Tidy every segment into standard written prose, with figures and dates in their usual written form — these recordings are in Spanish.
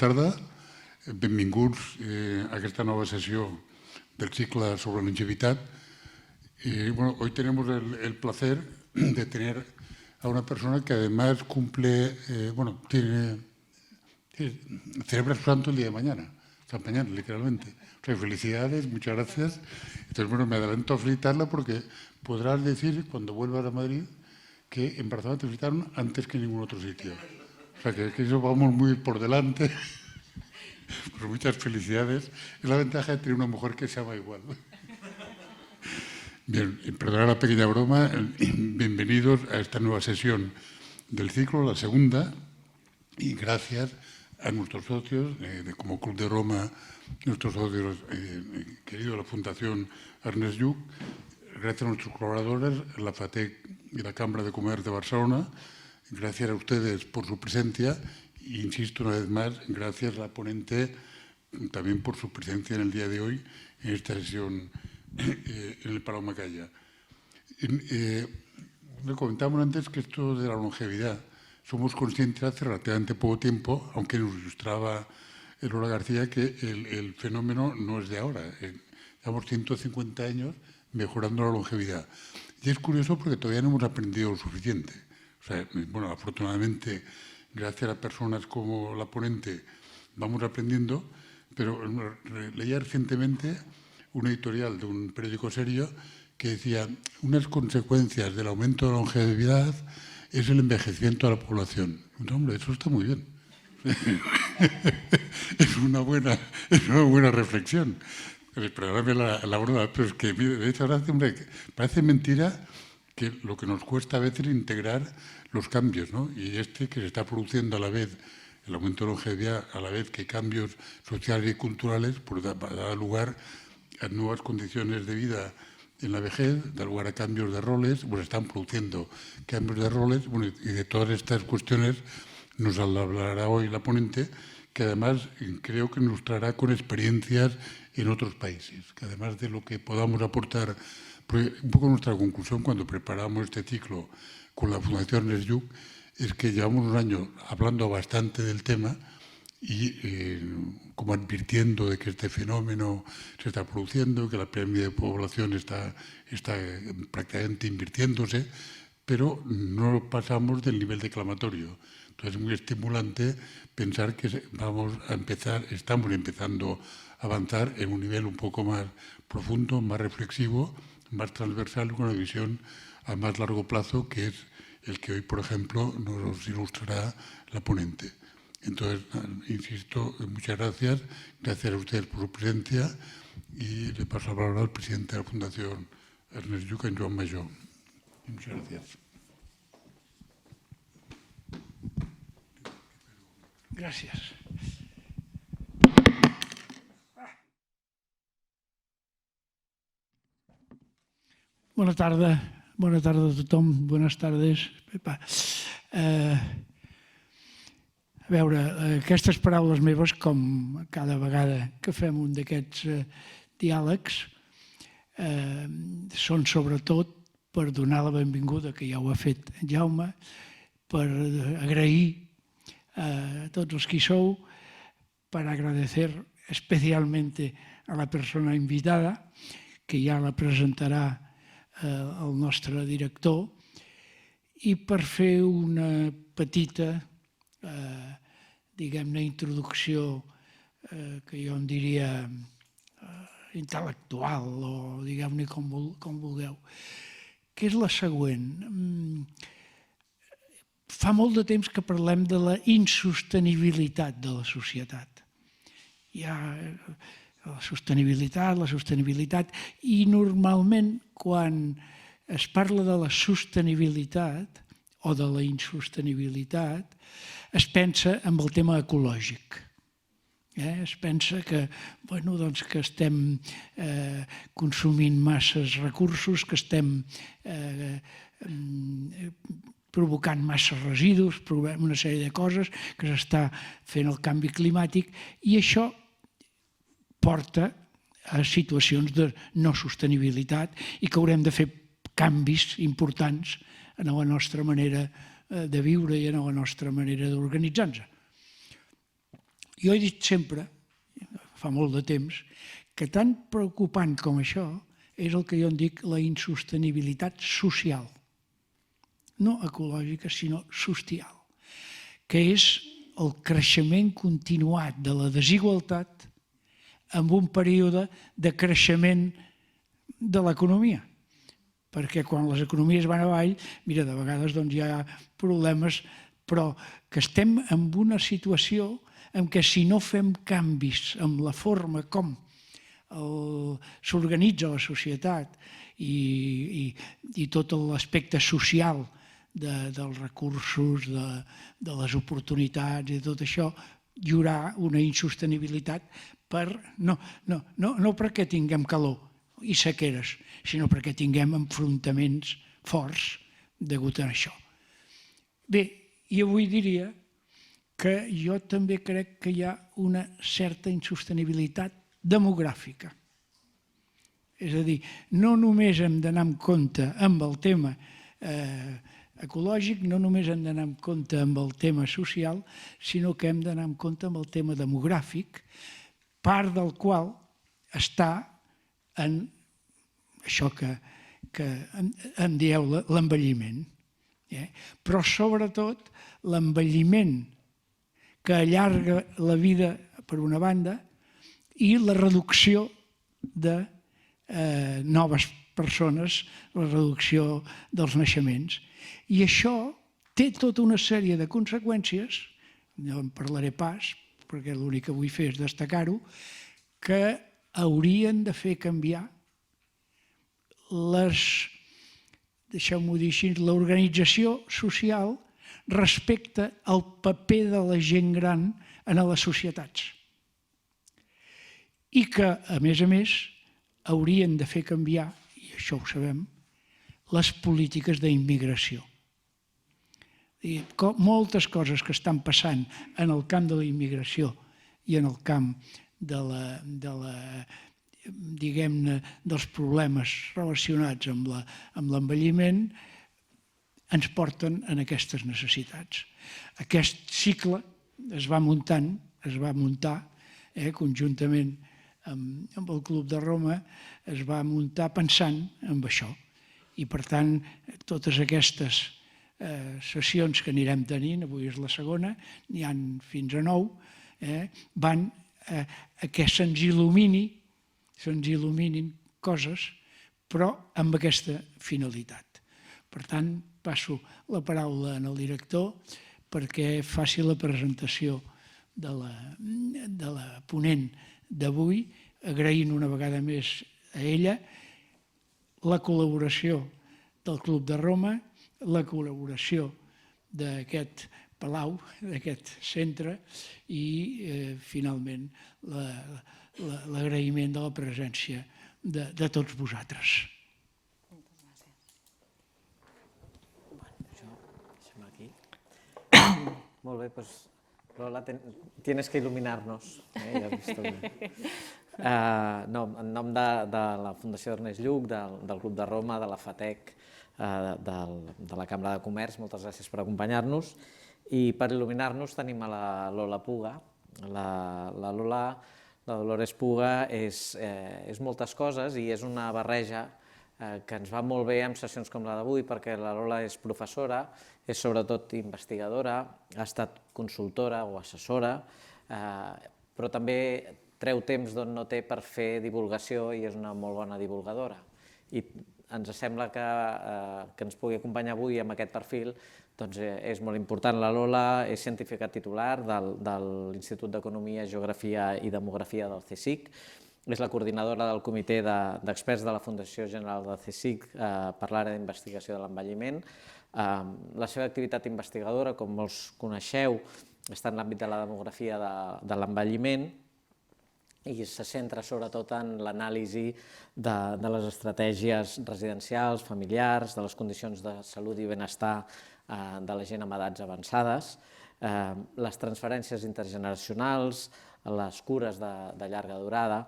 tarda. Benvinguts a esta nueva sesión del ciclo sobre longevidad. Hoy tenemos el placer de tener a una persona que además cumple, celebra su santo el día de mañana, San Mañana, literalmente. O sea, felicidades, muchas gracias. Entonces, me adelanto a felicitarla porque podrás decir, cuando vuelvas a Madrid, que en Barcelona te felicitaron antes que en ningún otro sitio. O sea, que eso vamos muy por delante. Pues muchas felicidades. Es la ventaja de tener una mujer que se llama igual. Bien, perdonad la pequeña broma. Bienvenidos a esta nueva sesión del ciclo, la segunda. Y gracias a nuestros socios, como Club de Roma, nuestros socios queridos de la Fundación Ernest Lluch. Gracias a nuestros colaboradores, la FATEC y la Cámara de Comercio de Barcelona. Gracias a ustedes por su presencia. E insisto una vez más, gracias a la ponente también por su presencia en el día de hoy en esta sesión en el Palau Macaya. Le comentábamos antes que esto de la longevidad, somos conscientes hace relativamente poco tiempo, aunque nos ilustraba Lola García, que el fenómeno no es de ahora. Llevamos 150 años mejorando la longevidad. Y es curioso porque todavía no hemos aprendido lo suficiente. O sea, afortunadamente, gracias a personas como la ponente, vamos aprendiendo, pero leía recientemente un editorial de un periódico serio que decía unas consecuencias del aumento de la longevidad es el envejecimiento de la población. Hombre, eso está muy bien. Es una buena reflexión. Perdóname la broma, pero es que de hecho parece mentira que lo que nos cuesta a veces integrar los cambios, ¿no? Y que se está produciendo a la vez, el aumento de longevidad, a la vez que cambios sociales y culturales, pues da lugar a nuevas condiciones de vida en la vejez, da lugar a cambios de roles, pues están produciendo cambios de roles, y de todas estas cuestiones nos hablará hoy la ponente, que además creo que nos traerá con experiencias en otros países, que además de lo que podamos aportar, porque un poco nuestra conclusión cuando preparamos este ciclo con la Fundación Ernest Lluch es que llevamos unos años hablando bastante del tema y como advirtiendo de que este fenómeno se está produciendo, que la pirámide de población está prácticamente invirtiéndose, pero no pasamos del nivel declamatorio. Entonces es muy estimulante pensar que estamos empezando a avanzar en un nivel un poco más profundo, más reflexivo, más transversal, con una visión a más largo plazo, que es el que hoy, por ejemplo, nos ilustrará la ponente. Entonces, insisto, muchas gracias. Gracias a ustedes por su presencia y le paso la palabra al presidente de la Fundación Ernest Lluch, en Joan Majó. Muchas gracias. Gràcies. Bona tarda a tothom. Bones tardes. A veure, aquestes paraules meves, com cada vegada que fem un d'aquests diàlegs, són sobretot per donar la benvinguda, que ja ho ha fet en Jaume, per agrair a tots els que hi sou, per agradecer especialmente a la persona invitada, que ja la presentarà el nostre director, i per fer una petita, diguem-ne, introducció que jo en diria intel·lectual o digueu-ne com vulgueu, que és la següent. Fa molt de temps que parlem de la insostenibilitat de la societat. Hi ha la sostenibilitat, i normalment quan es parla de la sostenibilitat o de la insostenibilitat es pensa en el tema ecològic. Es pensa que estem consumint masses recursos, que estem provocant massa residus, una sèrie de coses, que s'està fent el canvi climàtic, i això porta a situacions de no sostenibilitat i que haurem de fer canvis importants en la nostra manera de viure i en la nostra manera d'organitzar-nos. Jo he dit sempre, fa molt de temps, que tan preocupant com això és el que jo en dic la insostenibilitat social. No ecològica, sinó social, que és el creixement continuat de la desigualtat en un període de creixement de l'economia. Perquè quan les economies van avall, mira, de vegades doncs, hi ha problemes, però que estem en una situació en què si no fem canvis en la forma com s'organitza la societat i tot l'aspecte social dels recursos, de les oportunitats i tot això, hi haurà una insostenibilitat no perquè tinguem calor i sequeres, sinó perquè tinguem enfrontaments forts degut a això. Bé, i avui diria que jo també crec que hi ha una certa insostenibilitat demogràfica. És a dir, no només hem d'anar amb compte amb el tema ecològic, no només hem d'anar amb compte amb el tema social, sinó que hem d'anar amb compte amb el tema demogràfic, part del qual està en això que en dieu l'envelliment. Però sobretot l'envelliment que allarga la vida per una banda i la reducció de noves persones, la reducció dels naixements. I això té tota una sèrie de conseqüències, no en parlaré pas, perquè l'únic que vull fer és destacar-ho, que haurien de fer canviar deixeu-m'ho dir així, l'organització social respecte al paper de la gent gran en les societats. I que, a més, haurien de fer canviar, i això ho sabem, les polítiques d'immigració. Moltes coses que estan passant en el camp de la immigració i en el camp diguem-ne, dels problemes relacionats amb l'envelliment ens porten a aquestes necessitats. Aquest cicle es va muntar conjuntament amb el Club de Roma, es va muntar pensant en això. I, per tant, totes aquestes sessions que anirem tenint, avui és la segona, n'hi ha fins a 9, van a que se'ns il·luminin coses, però amb aquesta finalitat. Per tant, passo la paraula al director perquè faci la presentació de la ponent d'avui, agraint una vegada més a ella la col·laboració del Club de Roma, la col·laboració d'aquest palau, d'aquest centre i, finalment, l'agraïment de la presència de tots vosaltres. Deixem aquí. Molt bé, doncs, Lola, tienes que il·luminar-nos. Ja has vist en nom de la Fundació Ernest Lluch, del Club de Roma, de la FATEC, de la Cambra de Comerç, moltes gràcies per acompanyar-nos. I per il·luminar-nos tenim a la Lola Puga. La Dolores Puga és moltes coses i és una barreja que ens va molt bé en sessions com la d'avui perquè la Lola és professora, és sobretot investigadora, ha estat consultora o assessora, però també treu temps d'on no té per fer divulgació i és una molt bona divulgadora. I ens sembla que ens pugui acompanyar avui amb aquest perfil és molt important. La Lola és científica titular de l'Institut d'Economia, Geografia i Demografia del CSIC, és la coordinadora del comitè d'experts de la Fundació General del CSIC per l'àrea d'investigació de l'envelliment. La seva activitat investigadora, com molts coneixeu, està en l'àmbit de la demografia de l'envelliment i se centra sobretot en l'anàlisi de les estratègies residencials, familiars, de les condicions de salut i benestar de la gent amb edats avançades, les transferències intergeneracionals, les cures de llarga durada.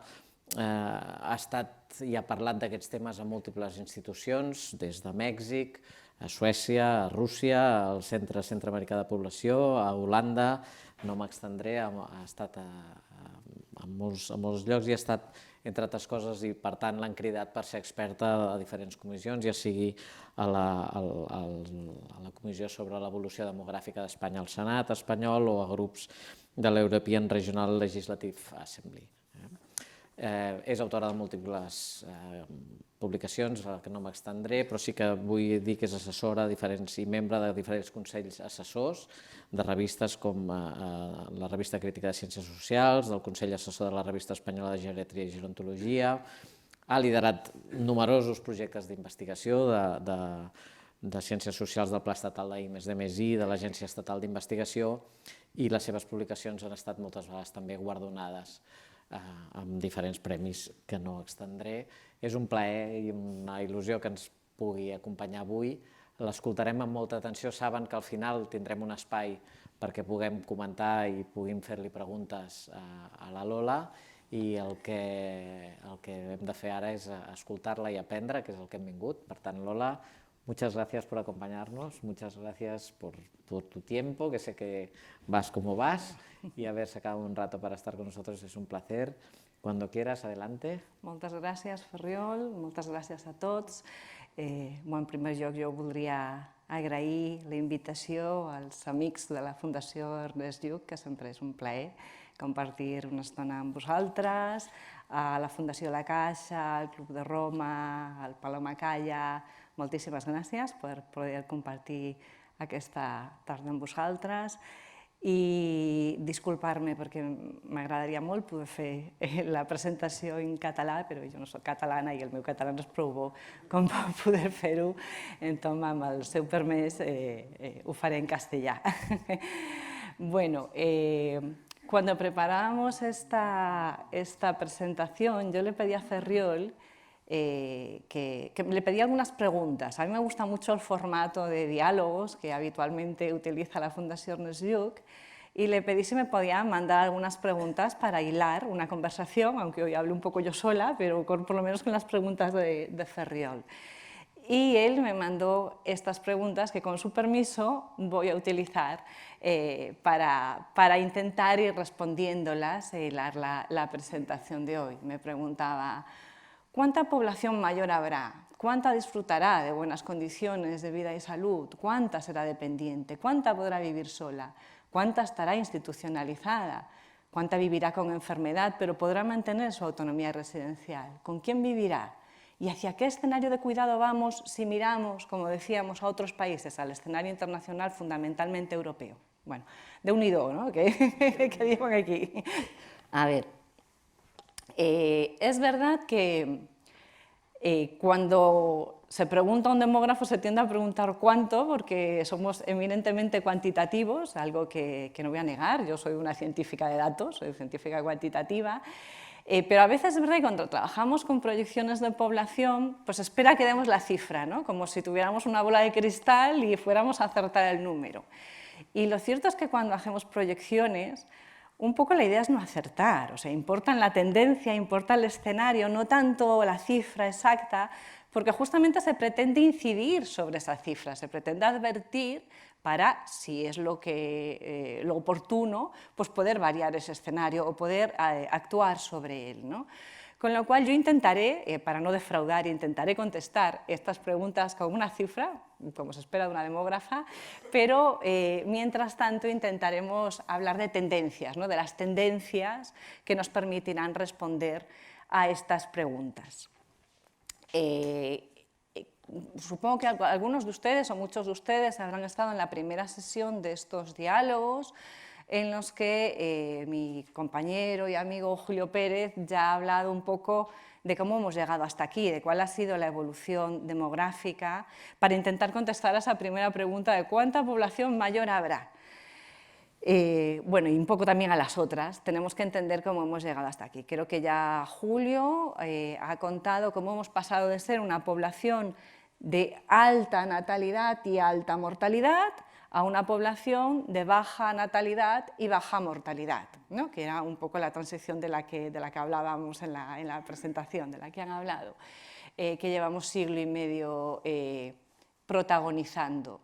Ha estat i ha parlat d'aquests temes a múltiples institucions, des de Mèxic, a Suècia, a Rússia, al Centre Americà de Població, a Holanda, no m'extendré, ha estat a molts llocs i ha estat, entre altres coses, i per tant l'han cridat per ser experta a diferents comissions, ja sigui a la Comissió sobre l'Evolució Demogràfica d'Espanya al Senat espanyol o a grups de l'European Regional Legislative Assembly. És autora de múltiples publicacions, que no m'extendré, però sí que vull dir que és assessora i membre de diferents consells assessors de revistes com la Revista Crítica de Ciències Socials, del Consell Assessor de la Revista Espanyola de Geriatria i Gerontologia, ha liderat numerosos projectes d'investigació de Ciències Socials del Pla Estatal d'I+D+I, de l'Agència Estatal d'Investigació, i les seves publicacions han estat moltes vegades també guardonades amb diferents premis que no extendré. És un plaer i una il·lusió que ens pugui acompanyar avui. L'escoltarem amb molta atenció. Saben que al final tindrem un espai perquè puguem comentar i puguem fer-li preguntes a la Lola, i el que hem de fer ara és escoltar-la i aprendre, que és el que hem vingut. Per tant, Lola, muchas gracias por acompañarnos, muchas gracias por tu tiempo, que sé que vas como vas, y haber sacado un rato para estar con nosotros es un placer. Cuando quieras, adelante. Moltes gràcies, Ferriol, moltes gràcies a tots. En primer lloc, jo voldria agrair la invitació als amics de la Fundació Ernest Lluch, que sempre és un plaer compartir una estona amb vosaltres, a la Fundació La Caixa, al Club de Roma, al Paloma Calla. Moltíssimes gràcies per poder compartir aquesta tarda amb vosaltres. I disculpar-me perquè m'agradaria molt poder fer la presentació en català, però jo no soc catalana i el meu català no és prou bo com per poder fer-ho, entonces amb el seu permís ho faré en castellà. Bueno, cuando preparábamos esta presentación, yo le pedí a Ferriol que le pedí algunas preguntas. A mí me gusta mucho el formato de diálogos que habitualmente utiliza la Fundación Ernest Lluch, y le pedí si me podía mandar algunas preguntas para hilar una conversación, aunque hoy hable un poco yo sola, pero por lo menos con las preguntas de Ferriol. Y él me mandó estas preguntas que, con su permiso, voy a utilizar para intentar ir respondiéndolas e hilar la presentación de hoy. Me preguntaba: ¿cuánta población mayor habrá? ¿Cuánta disfrutará de buenas condiciones de vida y salud? ¿Cuánta será dependiente? ¿Cuánta podrá vivir sola? ¿Cuánta estará institucionalizada? ¿Cuánta vivirá con enfermedad pero podrá mantener su autonomía residencial? ¿Con quién vivirá? ¿Y hacia qué escenario de cuidado vamos si miramos, como decíamos, a otros países, al escenario internacional fundamentalmente europeo? Bueno, de unido, ¿no? Que digan aquí. A ver. Es verdad que cuando se pregunta a un demógrafo se tiende a preguntar cuánto, porque somos eminentemente cuantitativos, algo que no voy a negar. Yo soy una científica de datos, soy científica cuantitativa, pero a veces es verdad que cuando trabajamos con proyecciones de población, pues espera que demos la cifra, ¿no? Como si tuviéramos una bola de cristal y fuéramos a acertar el número. Y lo cierto es que cuando hacemos proyecciones, un poco la idea es no acertar, o sea, importa la tendencia, importa el escenario, no tanto la cifra exacta, porque justamente se pretende incidir sobre esa cifra, se pretende advertir para, si es lo oportuno, pues poder variar ese escenario o poder actuar sobre él, ¿no? Con lo cual yo intentaré, para no defraudar, intentaré contestar estas preguntas con una cifra, como se espera de una demógrafa, pero mientras tanto intentaremos hablar de tendencias, ¿no? De las tendencias que nos permitirán responder a estas preguntas. Supongo que algunos de ustedes o muchos de ustedes habrán estado en la primera sesión de estos diálogos, en los que mi compañero y amigo Julio Pérez ya ha hablado un poco de cómo hemos llegado hasta aquí, de cuál ha sido la evolución demográfica, para intentar contestar a esa primera pregunta de cuánta población mayor habrá. Bueno, y un poco también a las otras, tenemos que entender cómo hemos llegado hasta aquí. Creo que ya Julio ha contado cómo hemos pasado de ser una población de alta natalidad y alta mortalidad a una población de baja natalidad y baja mortalidad, ¿no? Que era un poco la transición de la que hablábamos en la presentación, de la que han hablado, que llevamos siglo y medio protagonizando.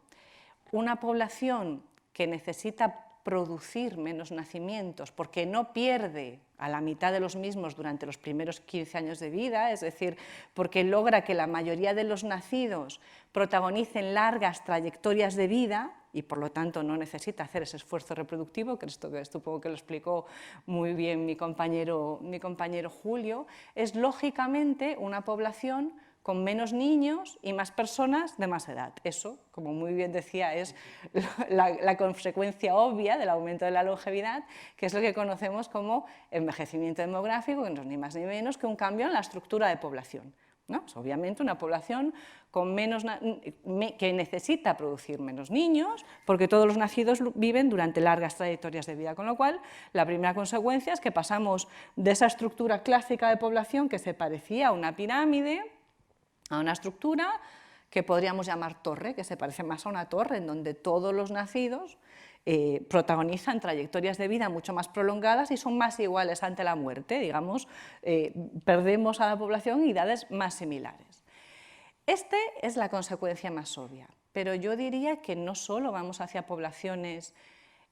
Una población que necesita producir menos nacimientos porque no pierde a la mitad de los mismos durante los primeros 15 años de vida, es decir, porque logra que la mayoría de los nacidos protagonicen largas trayectorias de vida y por lo tanto no necesita hacer ese esfuerzo reproductivo, que esto que supongo que lo explicó muy bien mi compañero Julio, es lógicamente una población con menos niños y más personas de más edad. Eso, como muy bien decía, es la consecuencia obvia del aumento de la longevidad, que es lo que conocemos como envejecimiento demográfico, que no es ni más ni menos que un cambio en la estructura de población, ¿no? Es obviamente una población con que necesita producir menos niños, porque todos los nacidos viven durante largas trayectorias de vida, con lo cual la primera consecuencia es que pasamos de esa estructura clásica de población que se parecía a una pirámide, a una estructura que podríamos llamar torre, que se parece más a una torre, en donde todos los nacidos protagonizan trayectorias de vida mucho más prolongadas y son más iguales ante la muerte, digamos, perdemos a la población en edades más similares. Esta es la consecuencia más obvia, pero yo diría que no solo vamos hacia poblaciones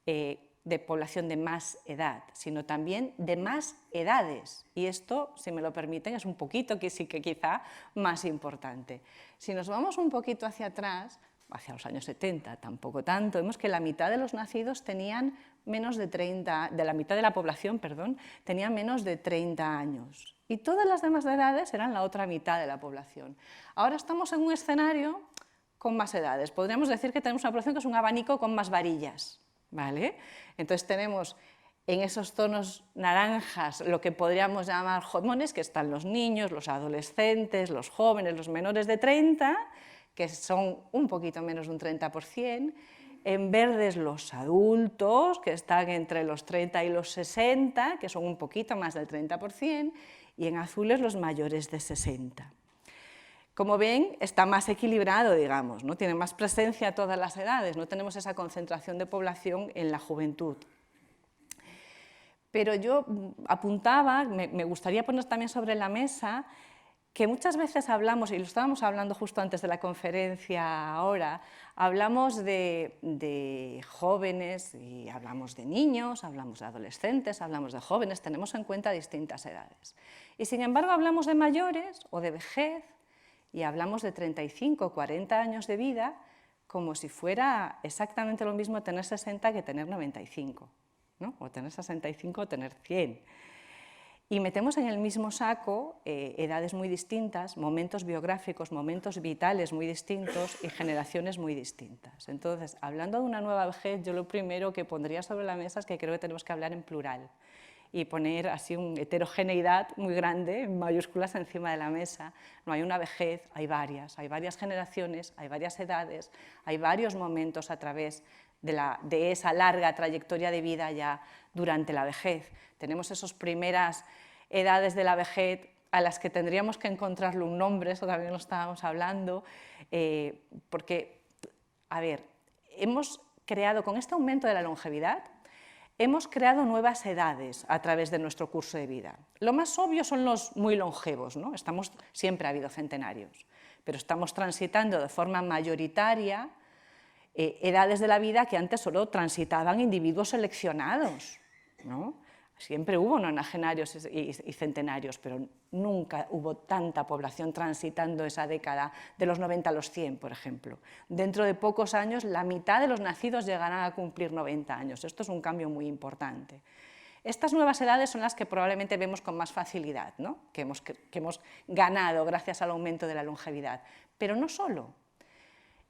de población de más edad, sino también de más edades. Y esto, si me lo permiten, es un poquito, que sí que quizá más importante. Si nos vamos un poquito hacia atrás, hacia los años 70, tampoco tanto, vemos que la mitad de los nacidos tenían menos de 30, de la mitad de la población, perdón, tenían menos de 30 años. Y todas las demás edades eran la otra mitad de la población. Ahora estamos en un escenario con más edades. Podríamos decir que tenemos una población que es un abanico con más varillas, ¿vale? Entonces tenemos en esos tonos naranjas lo que podríamos llamar jóvenes, que están los niños, los adolescentes, los jóvenes, los menores de 30, que son un poquito menos de un 30%, en verdes los adultos, que están entre los 30 y los 60, que son un poquito más del 30%, y en azules los mayores de 60. Como ven, está más equilibrado, digamos, ¿no? Tiene más presencia a todas las edades, no tenemos esa concentración de población en la juventud. Pero yo apuntaba, me gustaría poner también sobre la mesa, que muchas veces hablamos, y lo estábamos hablando justo antes de la conferencia ahora, hablamos de jóvenes y hablamos de niños, hablamos de adolescentes, hablamos de jóvenes, tenemos en cuenta distintas edades. Y sin embargo hablamos de mayores o de vejez, y hablamos de 35 o 40 años de vida como si fuera exactamente lo mismo tener 60 que tener 95, ¿no? O tener 65 o tener 100. Y metemos en el mismo saco edades muy distintas, momentos biográficos, momentos vitales muy distintos y generaciones muy distintas. Entonces, hablando de una nueva vejez, yo lo primero que pondría sobre la mesa es que creo que tenemos que hablar en plural y poner así una heterogeneidad muy grande, en mayúsculas, encima de la mesa. No hay una vejez, hay varias generaciones, hay varias edades, hay varios momentos a través de esa larga trayectoria de vida ya durante la vejez. Tenemos esas primeras edades de la vejez a las que tendríamos que encontrarle un nombre, eso también lo estábamos hablando, porque, a ver, hemos creado, con este aumento de la longevidad, hemos creado nuevas edades a través de nuestro curso de vida. Lo más obvio son los muy longevos, ¿no? Siempre ha habido centenarios, pero estamos transitando de forma mayoritaria edades de la vida que antes solo transitaban individuos seleccionados, ¿no? Siempre hubo nonagenarios y centenarios, pero nunca hubo tanta población transitando esa década de los 90 a los 100, por ejemplo. Dentro de pocos años, la mitad de los nacidos llegarán a cumplir 90 años. Esto es un cambio muy importante. Estas nuevas edades son las que probablemente vemos con más facilidad, ¿no? que hemos ganado gracias al aumento de la longevidad. Pero no solo.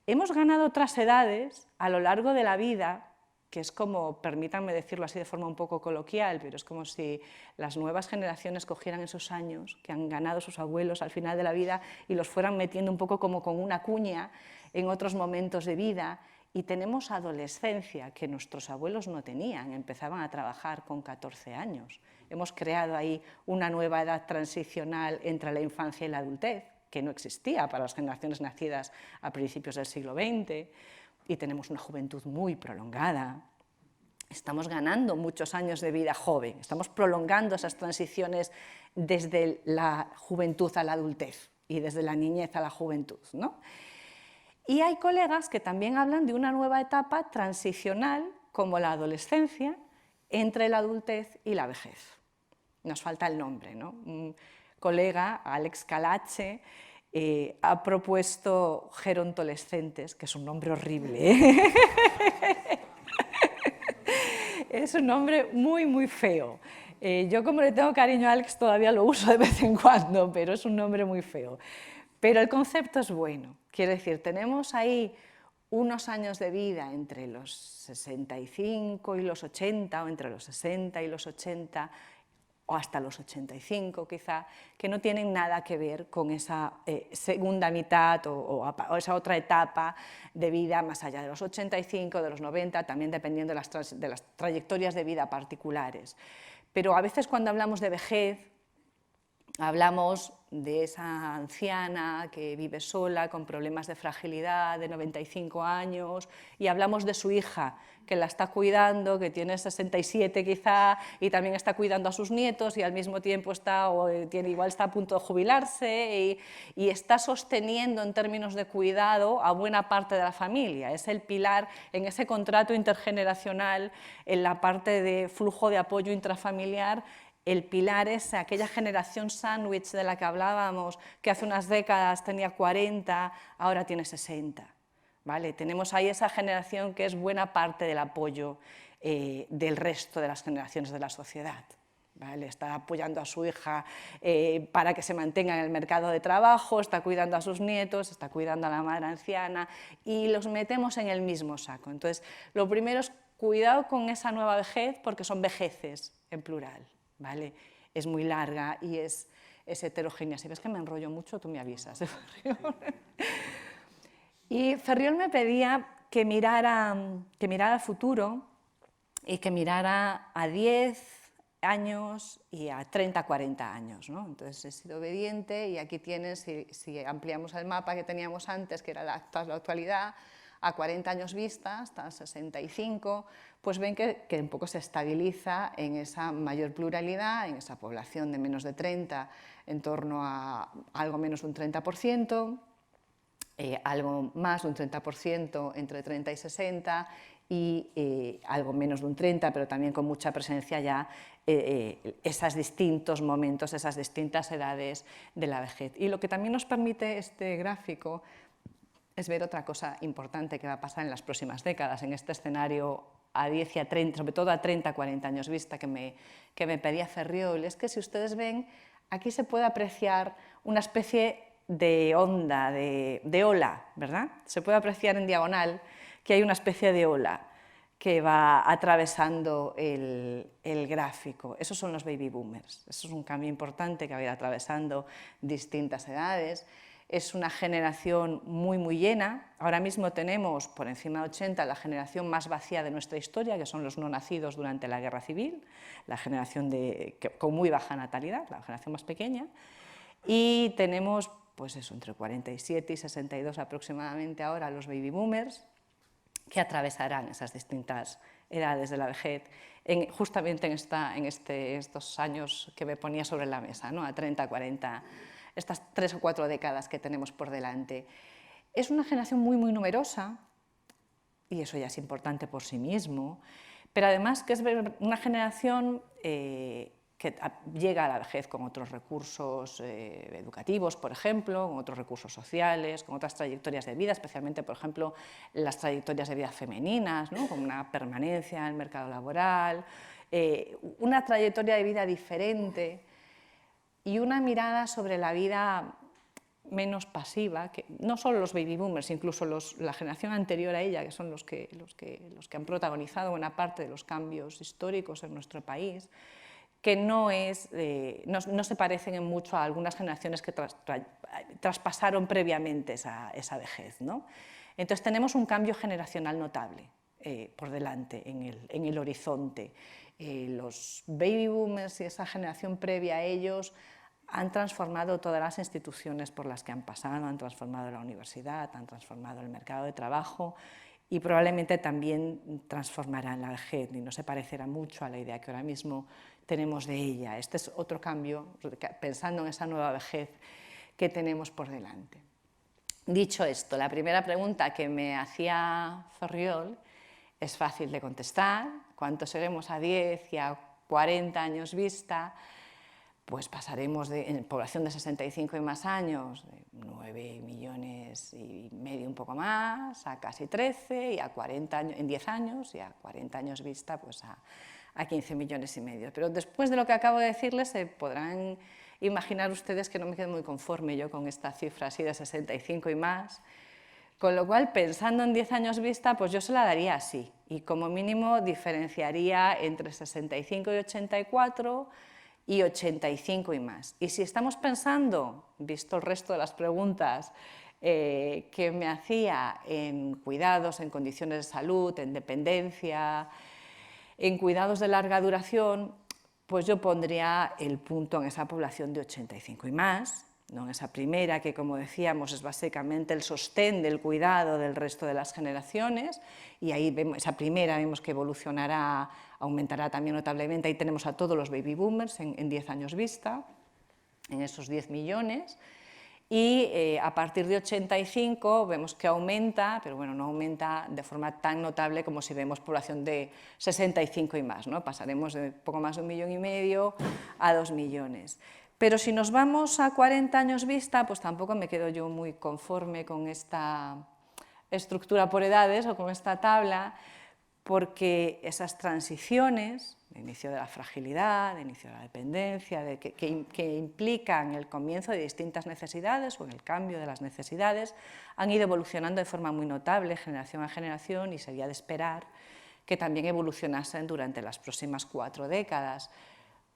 Hemos ganado otras edades a lo largo de la vida, que es como, permítanme decirlo así de forma un poco coloquial, pero es como si las nuevas generaciones cogieran esos años que han ganado sus abuelos al final de la vida y los fueran metiendo un poco como con una cuña en otros momentos de vida, y tenemos adolescencia que nuestros abuelos no tenían, empezaban a trabajar con 14 años. Hemos creado ahí una nueva edad transicional entre la infancia y la adultez, que no existía para las generaciones nacidas a principios del siglo XX, y tenemos una juventud muy prolongada. Estamos ganando muchos años de vida joven, estamos prolongando esas transiciones desde la juventud a la adultez y desde la niñez a la juventud, ¿no? Y hay colegas que también hablan de una nueva etapa transicional, como la adolescencia, entre la adultez y la vejez. Nos falta el nombre, ¿no? Un colega, Alex Calache, ha propuesto gerontolescentes, que es un nombre horrible, ¿eh? Es un nombre muy, muy feo. Yo, como le tengo cariño a Alex, todavía lo uso de vez en cuando, pero es un nombre muy feo. Pero el concepto es bueno. Quiero decir, tenemos ahí unos años de vida entre los 65 y los 80, o entre los 60 y los 80, o hasta los 85 quizá, que no tienen nada que ver con esa segunda mitad o esa otra etapa de vida más allá de los 85, de los 90, también dependiendo de las trayectorias de vida particulares. Pero a veces cuando hablamos de vejez, hablamos de esa anciana que vive sola, con problemas de fragilidad, de 95 años, y hablamos de su hija, que la está cuidando, que tiene 67 quizá, y también está cuidando a sus nietos, y al mismo tiempo igual está a punto de jubilarse, y está sosteniendo en términos de cuidado a buena parte de la familia. Es el pilar en ese contrato intergeneracional, en la parte de flujo de apoyo intrafamiliar. El pilar es aquella generación sándwich de la que hablábamos, que hace unas décadas tenía 40, ahora tiene 60. ¿Vale? Tenemos ahí esa generación que es buena parte del apoyo del resto de las generaciones de la sociedad. ¿Vale? Está apoyando a su hija para que se mantenga en el mercado de trabajo, está cuidando a sus nietos, está cuidando a la madre anciana, y los metemos en el mismo saco. Entonces, lo primero es cuidado con esa nueva vejez, porque son vejeces en plural. ¿Vale? Es muy larga y es heterogénea. Si ves que me enrollo mucho, tú me avisas. Y Ferriol me pedía que mirara al futuro y que mirara a 10 años y a 30, 40 años, ¿no? Entonces he sido obediente, y aquí tienes, si ampliamos el mapa que teníamos antes, que era la actualidad, a 40 años vista, hasta 65, pues ven que un poco se estabiliza en esa mayor pluralidad, en esa población de menos de 30, en torno a algo menos de un 30%, algo más de un 30% entre 30 y 60, y algo menos de un 30, pero también con mucha presencia ya esos distintos momentos, esas distintas edades de la vejez. Y lo que también nos permite este gráfico es ver otra cosa importante que va a pasar en las próximas décadas, en este escenario a 10 y a 30, sobre todo a 30, 40 años vista, que me pedía Ferriol. Es que si ustedes ven, aquí se puede apreciar una especie de onda, de ola, ¿verdad? Se puede apreciar en diagonal que hay una especie de ola que va atravesando el gráfico. Esos son los baby boomers. Eso es un cambio importante que va a ir atravesando distintas edades. Es una generación muy, muy llena. Ahora mismo tenemos, por encima de 80, la generación más vacía de nuestra historia, que son los no nacidos durante la Guerra Civil, la generación con muy baja natalidad, la generación más pequeña. Y tenemos, pues eso, entre 47 y 62 aproximadamente ahora los baby boomers, que atravesarán esas distintas edades de la vejez, justamente en estos años que me ponía sobre la mesa, ¿no? A 30, 40, estas 3 o 4 décadas que tenemos por delante. Es una generación muy, muy numerosa, y eso ya es importante por sí mismo, pero además que es una generación que llega a la vejez con otros recursos educativos, por ejemplo, con otros recursos sociales, con otras trayectorias de vida, especialmente, por ejemplo, las trayectorias de vida femeninas, ¿no? Con una permanencia en el mercado laboral, una trayectoria de vida diferente y una mirada sobre la vida menos pasiva, que no solo los baby boomers, incluso la generación anterior a ella, que son los que han protagonizado buena parte de los cambios históricos en nuestro país, que no se parecen en mucho a algunas generaciones que traspasaron previamente esa vejez, ¿no? Entonces tenemos un cambio generacional notable por delante, en el horizonte. Los baby boomers y esa generación previa a ellos han transformado todas las instituciones por las que han pasado, han transformado la universidad, han transformado el mercado de trabajo, y probablemente también transformarán la vejez, y no se parecerá mucho a la idea que ahora mismo tenemos de ella. Este es otro cambio, pensando en esa nueva vejez que tenemos por delante. Dicho esto, la primera pregunta que me hacía Ferriol es fácil de contestar. ¿Cuántos seremos a 10 y a 40 años vista? Pues pasaremos en población de 65 y más años, de 9,5 millones, un poco más, a casi 13, y a 40 años, en 10 años, y a 40 años vista, pues a 15,5 millones. Pero después de lo que acabo de decirles, se podrán imaginar ustedes que no me quedo muy conforme yo con esta cifra así de 65 y más, con lo cual, pensando en 10 años vista, pues yo se la daría así, y como mínimo diferenciaría entre 65 y 84, y 85 y más. Y si estamos pensando, visto el resto de las preguntas que me hacía en cuidados, en condiciones de salud, en dependencia, en cuidados de larga duración, pues yo pondría el punto en esa población de 85 y más, no en esa primera, que como decíamos es básicamente el sostén del cuidado del resto de las generaciones, y ahí vemos, esa primera vemos que evolucionará, aumentará también notablemente. Ahí tenemos a todos los baby boomers en 10 años vista, en esos 10 millones, y a partir de 85 vemos que aumenta, pero bueno, no aumenta de forma tan notable como si vemos población de 65 y más, ¿no? Pasaremos de poco más de 1,5 millones a 2 millones. Pero si nos vamos a 40 años vista, pues tampoco me quedo yo muy conforme con esta estructura por edades o con esta tabla, porque esas transiciones, de inicio de la fragilidad, de inicio de la dependencia, que implican el comienzo de distintas necesidades o el cambio de las necesidades, han ido evolucionando de forma muy notable generación a generación, y sería de esperar que también evolucionasen durante las próximas 4 décadas,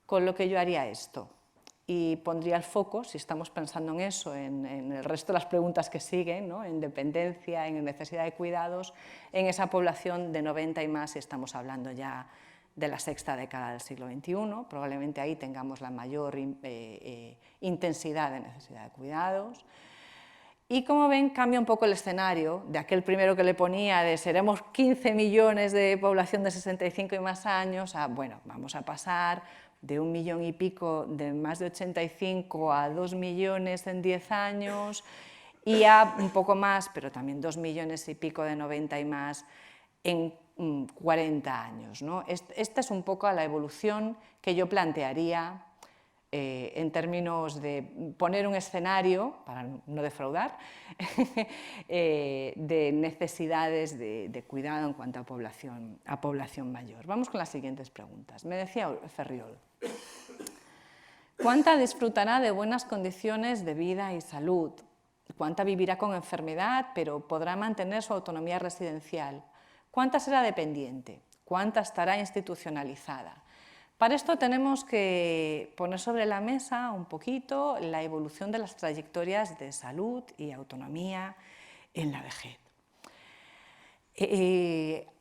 con lo que yo haría esto. Y pondría el foco, si estamos pensando en eso, en el resto de las preguntas que siguen, ¿no? En dependencia, en necesidad de cuidados, en esa población de 90 y más, si estamos hablando ya de la 6ª década del siglo XXI, probablemente ahí tengamos la mayor intensidad de necesidad de cuidados. Y como ven, cambia un poco el escenario de aquel primero que le ponía de seremos 15 millones de población de 65 y más años a, bueno, vamos a pasar de 1 millón y pico de más de 85 a 2 millones en 10 años y a un poco más, pero también 2 millones y pico de 90 y más en 40 años, ¿no? Esta es un poco la evolución que yo plantearía en términos de poner un escenario, para no defraudar, de necesidades de cuidado en cuanto a población mayor. Vamos con las siguientes preguntas. Me decía Ferriol, ¿cuánta disfrutará de buenas condiciones de vida y salud? ¿Cuánta vivirá con enfermedad, pero podrá mantener su autonomía residencial? ¿Cuánta será dependiente? ¿Cuánta estará institucionalizada? Para esto tenemos que poner sobre la mesa un poquito la evolución de las trayectorias de salud y autonomía en la vejez.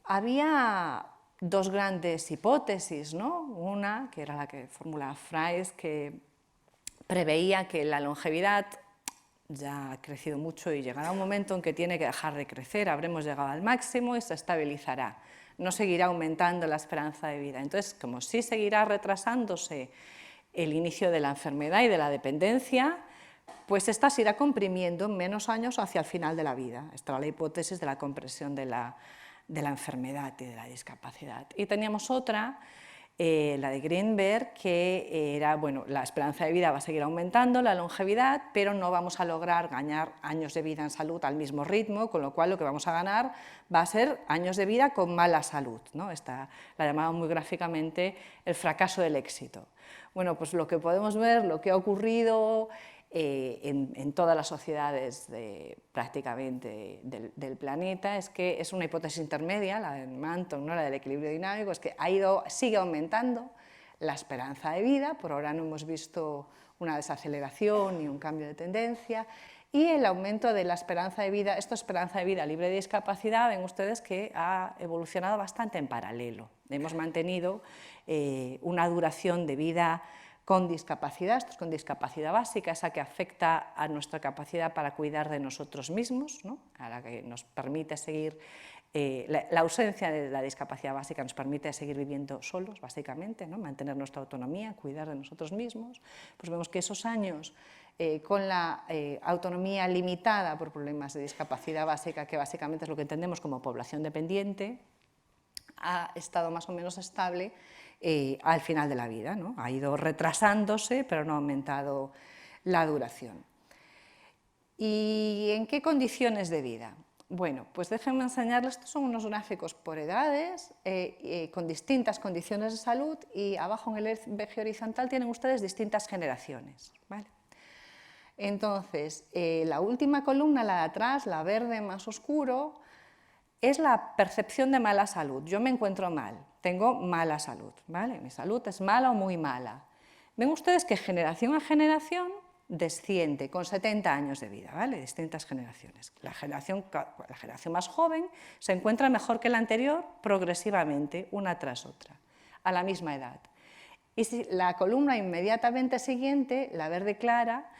Había 2 grandes hipótesis, ¿no? Una, que era la que formula Fries, que preveía que la longevidad ya ha crecido mucho y llegará un momento en que tiene que dejar de crecer, habremos llegado al máximo y se estabilizará. No seguirá aumentando la esperanza de vida. Entonces, como sí seguirá retrasándose el inicio de la enfermedad y de la dependencia, pues esta se irá comprimiendo en menos años hacia el final de la vida. Esta era la hipótesis de la compresión de la enfermedad y de la discapacidad. Y teníamos otra, la de Greenberg, que era, bueno, la esperanza de vida va a seguir aumentando, la longevidad, pero no vamos a lograr ganar años de vida en salud al mismo ritmo, con lo cual lo que vamos a ganar va a ser años de vida con mala salud, ¿no? Esta la llamaba muy gráficamente el fracaso del éxito. Bueno, pues lo que podemos ver, lo que ha ocurrido en todas las sociedades prácticamente del planeta, es que es una hipótesis intermedia, la de Manton, ¿no? La del equilibrio dinámico, es que sigue aumentando la esperanza de vida, por ahora no hemos visto una desaceleración ni un cambio de tendencia, y el aumento de la esperanza de vida, esta esperanza de vida libre de discapacidad, ven ustedes que ha evolucionado bastante en paralelo. Hemos mantenido una duración de vida con discapacidad, esto es con discapacidad básica, esa que afecta a nuestra capacidad para cuidar de nosotros mismos, ¿no? A la que nos permite seguir La ausencia de la discapacidad básica nos permite seguir viviendo solos, básicamente, ¿no? Mantener nuestra autonomía, cuidar de nosotros mismos. Pues vemos que esos años con la autonomía limitada por problemas de discapacidad básica, que básicamente es lo que entendemos como población dependiente, ha estado más o menos estable al final de la vida, ¿no? Ha ido retrasándose, pero no ha aumentado la duración. ¿Y en qué condiciones de vida? Bueno, pues déjenme enseñarles, estos son unos gráficos por edades, con distintas condiciones de salud, y abajo en el eje horizontal tienen ustedes distintas generaciones, ¿vale? Entonces, la última columna, la de atrás, la verde más oscuro, es la percepción de mala salud. Yo me encuentro mal, tengo mala salud, ¿vale? Mi salud es mala o muy mala. Ven ustedes que generación a generación desciende con 70 años de vida, ¿vale? Distintas generaciones. La generación más joven se encuentra mejor que la anterior progresivamente, una tras otra, a la misma edad. Y si la columna inmediatamente siguiente, la verde clara,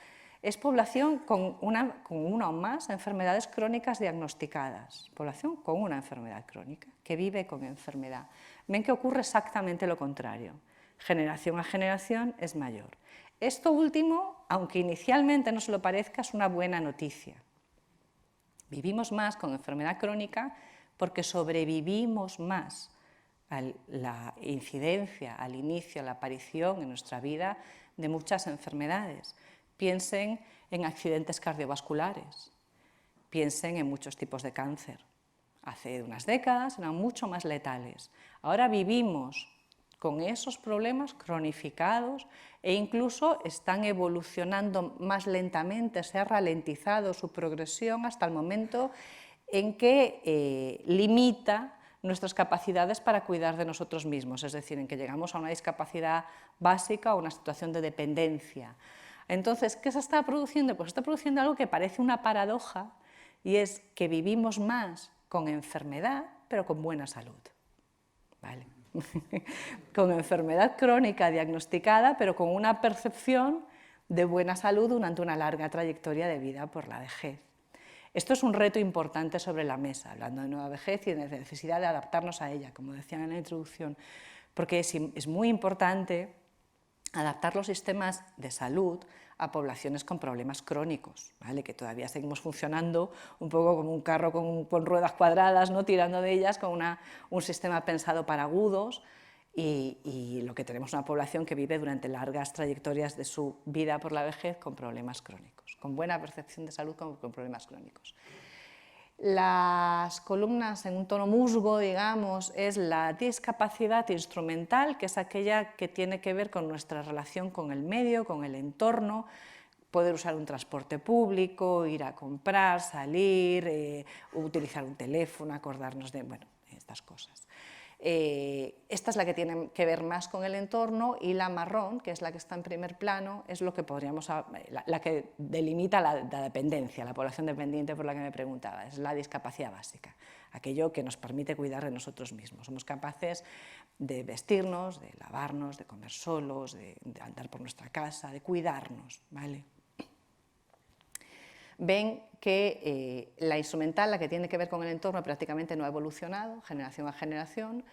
es población con una o más enfermedades crónicas diagnosticadas, población con una enfermedad crónica, que vive con enfermedad. Ven que ocurre exactamente lo contrario, generación a generación es mayor. Esto último, aunque inicialmente no se lo parezca, es una buena noticia. Vivimos más con enfermedad crónica porque sobrevivimos más a la incidencia, al inicio, a la aparición en nuestra vida de muchas enfermedades. Piensen en accidentes cardiovasculares, piensen en muchos tipos de cáncer. Hace unas décadas eran mucho más letales. Ahora vivimos con esos problemas cronificados e incluso están evolucionando más lentamente, se ha ralentizado su progresión hasta el momento en que limita nuestras capacidades para cuidar de nosotros mismos, es decir, en que llegamos a una discapacidad básica o una situación de dependencia. Entonces, ¿qué se está produciendo? Pues se está produciendo algo que parece una paradoja, y es que vivimos más con enfermedad, pero con buena salud, ¿vale? Con enfermedad crónica diagnosticada, pero con una percepción de buena salud durante una larga trayectoria de vida por la vejez. Esto es un reto importante sobre la mesa, hablando de nueva vejez y de necesidad de adaptarnos a ella, como decían en la introducción, porque es muy importante adaptar los sistemas de salud a poblaciones con problemas crónicos, ¿vale? Que todavía seguimos funcionando un poco como un carro con ruedas cuadradas, ¿no? Tirando de ellas, con un sistema pensado para agudos, y lo que tenemos es una población que vive durante largas trayectorias de su vida por la vejez con problemas crónicos, con buena percepción de salud con problemas crónicos. Las columnas en un tono musgo, digamos, es la discapacidad instrumental, que es aquella que tiene que ver con nuestra relación con el medio, con el entorno, poder usar un transporte público, ir a comprar, salir, utilizar un teléfono, acordarnos de, bueno, estas cosas. Esta es la que tiene que ver más con el entorno, y la marrón, que es la que está en primer plano, es lo que podríamos, la que delimita la dependencia, la población dependiente por la que me preguntaba, es la discapacidad básica, aquello que nos permite cuidar de nosotros mismos. Somos capaces de vestirnos, de lavarnos, de comer solos, de andar por nuestra casa, de cuidarnos, ¿vale? Ven que la instrumental, la que tiene que ver con el entorno, prácticamente no ha evolucionado generación a generación,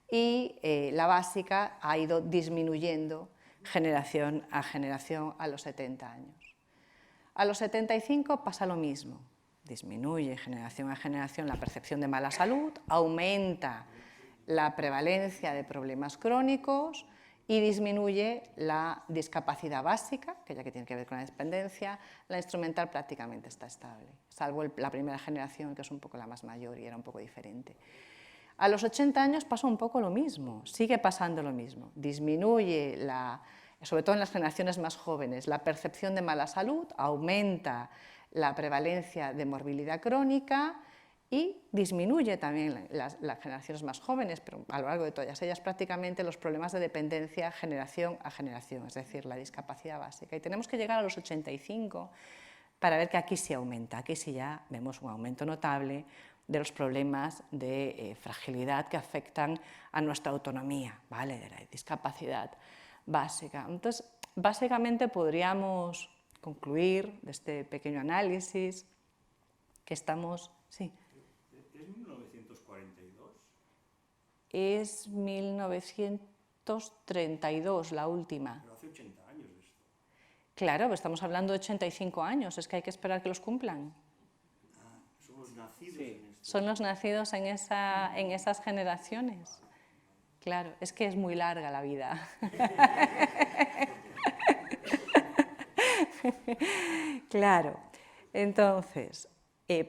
y la básica ha ido disminuyendo generación a generación a los 70 años. A los 75 pasa lo mismo, disminuye generación a generación la percepción de mala salud, aumenta la prevalencia de problemas crónicos y disminuye la discapacidad básica, que ya que tiene que ver con la dependencia. La instrumental prácticamente está estable, salvo la primera generación, que es un poco la más mayor y era un poco diferente. A los 80 años pasa un poco lo mismo, sigue pasando lo mismo. Disminuye, sobre todo en las generaciones más jóvenes, la percepción de mala salud, aumenta la prevalencia de morbilidad crónica y disminuye también las generaciones más jóvenes, pero a lo largo de todas ellas prácticamente los problemas de dependencia generación a generación, es decir, la discapacidad básica. Y tenemos que llegar a los 85 para ver que aquí sí aumenta, aquí sí ya vemos un aumento notable de los problemas de fragilidad que afectan a nuestra autonomía, ¿vale? De la discapacidad básica. Entonces, básicamente podríamos concluir de este pequeño análisis que estamos... Sí. ¿Es 1940 es 1932, la última. Pero hace 80 años de esto. Claro, pues estamos hablando de 85 años, es que hay que esperar que los cumplan. Son los nacidos en este. Son los nacidos en esas generaciones. Claro, es que es muy larga la vida. Claro, entonces,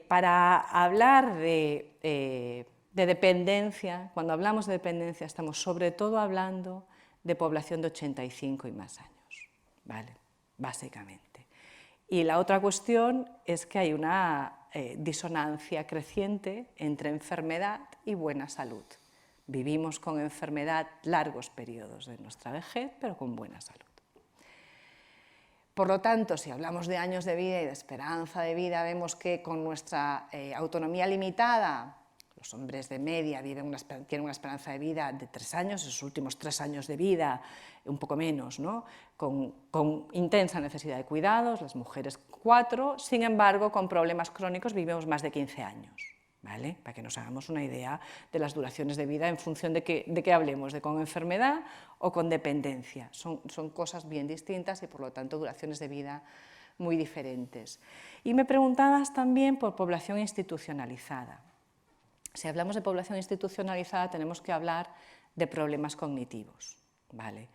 para hablar de dependencia, cuando hablamos de dependencia estamos sobre todo hablando de población de 85 y más años, ¿vale? Básicamente. Y la otra cuestión es que hay una disonancia creciente entre enfermedad y buena salud. Vivimos con enfermedad largos periodos de nuestra vejez, pero con buena salud. Por lo tanto, si hablamos de años de vida y de esperanza de vida, vemos que con nuestra autonomía limitada, los hombres de media tienen una esperanza de vida de 3 años, esos últimos 3 años de vida, un poco menos, ¿no? con intensa necesidad de cuidados, las mujeres 4, sin embargo, con problemas crónicos vivimos más de 15 años. ¿Vale? Para que nos hagamos una idea de las duraciones de vida en función de qué hablemos, de con enfermedad o con dependencia. Son cosas bien distintas y por lo tanto duraciones de vida muy diferentes. Y me preguntabas también por población institucionalizada. Si hablamos de población institucionalizada tenemos que hablar de problemas cognitivos. ¿Vale?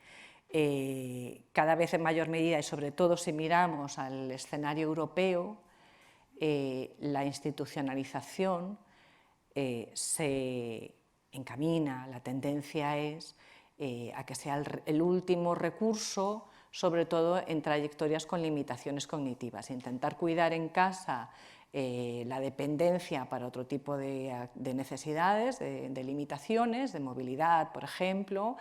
Cada vez en mayor medida y sobre todo si miramos al escenario europeo, la institucionalización se encamina, la tendencia es a que sea el último recurso, sobre todo en trayectorias con limitaciones cognitivas. Intentar cuidar en casa la dependencia para otro tipo de necesidades, de limitaciones, de movilidad, por ejemplo,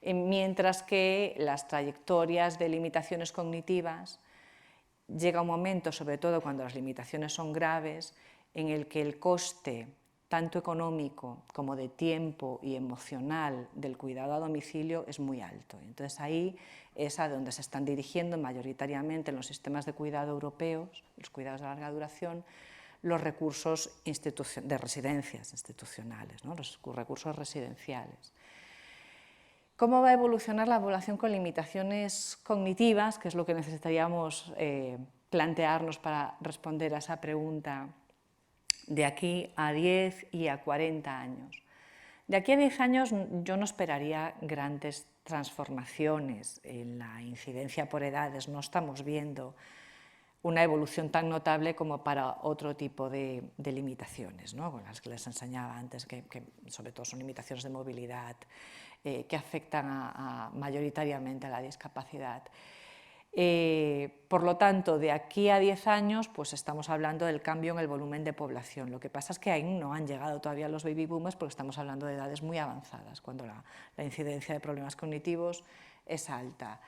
mientras que las trayectorias de limitaciones cognitivas llega un momento, sobre todo cuando las limitaciones son graves, en el que el coste, tanto económico como de tiempo y emocional del cuidado a domicilio es muy alto. Entonces ahí es a donde se están dirigiendo mayoritariamente en los sistemas de cuidado europeos, los cuidados de larga duración, los recursos de residencias institucionales, ¿no? Los recursos residenciales. ¿Cómo va a evolucionar la población con limitaciones cognitivas? Que es lo que necesitaríamos plantearnos para responder a esa pregunta de aquí a 10 y a 40 años. De aquí a 10 años yo no esperaría grandes transformaciones en la incidencia por edades, no estamos viendo una evolución tan notable como para otro tipo de limitaciones, ¿no? Con las que les enseñaba antes, que sobre todo son limitaciones de movilidad, que afectan mayoritariamente a la discapacidad. Por lo tanto, de aquí a 10 años pues estamos hablando del cambio en el volumen de población. Lo que pasa es que ahí no han llegado todavía los baby boomers porque estamos hablando de edades muy avanzadas, cuando la incidencia de problemas cognitivos es alta.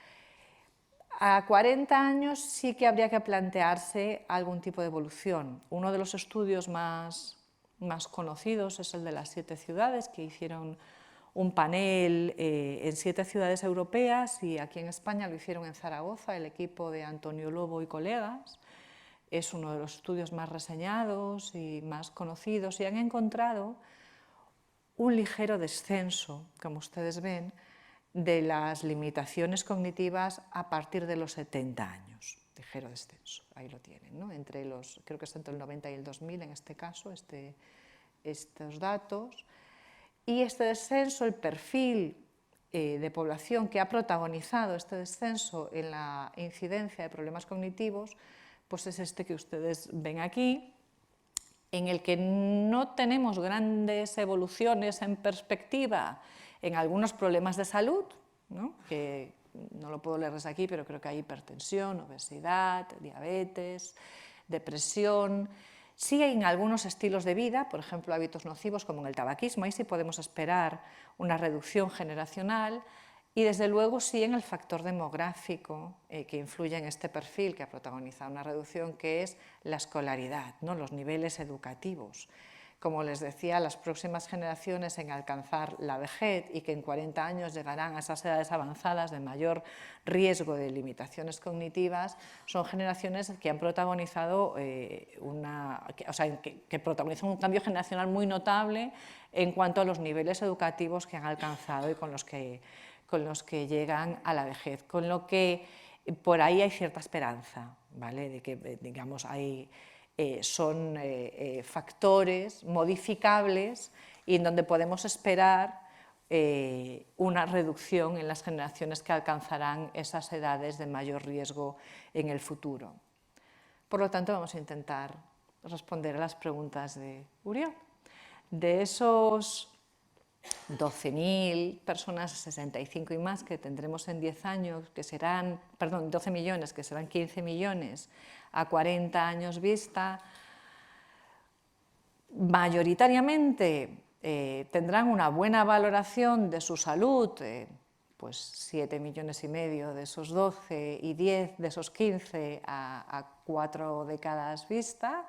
A 40 años sí que habría que plantearse algún tipo de evolución. Uno de los estudios más conocidos es el de las 7 ciudades, que hicieron un panel en 7 ciudades europeas y aquí en España lo hicieron en Zaragoza, el equipo de Antonio Lobo y colegas. Es uno de los estudios más reseñados y más conocidos y han encontrado un ligero descenso, como ustedes ven, de las limitaciones cognitivas a partir de los 70 años. Ligero descenso, ahí lo tienen, ¿no? Creo que es entre el 90 y el 2000 en este caso, estos datos. Y este descenso, el perfil de población que ha protagonizado este descenso en la incidencia de problemas cognitivos, pues es este que ustedes ven aquí, en el que no tenemos grandes evoluciones en perspectiva en algunos problemas de salud, ¿no? Que no lo puedo leerles aquí, pero creo que hay hipertensión, obesidad, diabetes, depresión. Sí en algunos estilos de vida, por ejemplo, hábitos nocivos como en el tabaquismo, ahí sí podemos esperar una reducción generacional y desde luego sí en el factor demográfico que influye en este perfil, que ha protagonizado una reducción, que es la escolaridad, ¿no? Los niveles educativos como les decía, las próximas generaciones en alcanzar la vejez y que en 40 años llegarán a esas edades avanzadas de mayor riesgo de limitaciones cognitivas, son generaciones que han protagonizado que protagonizan un cambio generacional muy notable en cuanto a los niveles educativos que han alcanzado y con los que llegan a la vejez, con lo que por ahí hay cierta esperanza, ¿vale? De que, digamos, son factores modificables y en donde podemos esperar una reducción en las generaciones que alcanzarán esas edades de mayor riesgo en el futuro. Por lo tanto, vamos a intentar responder a las preguntas de Uriol. De esos 12.000 personas 65 y más que tendremos en 10 años, que serán, perdón, 12 millones, que serán 15 millones a 40 años vista, mayoritariamente tendrán una buena valoración de su salud, pues 7,5 millones de esos 12 y 10 de esos 15 a 4 décadas vista.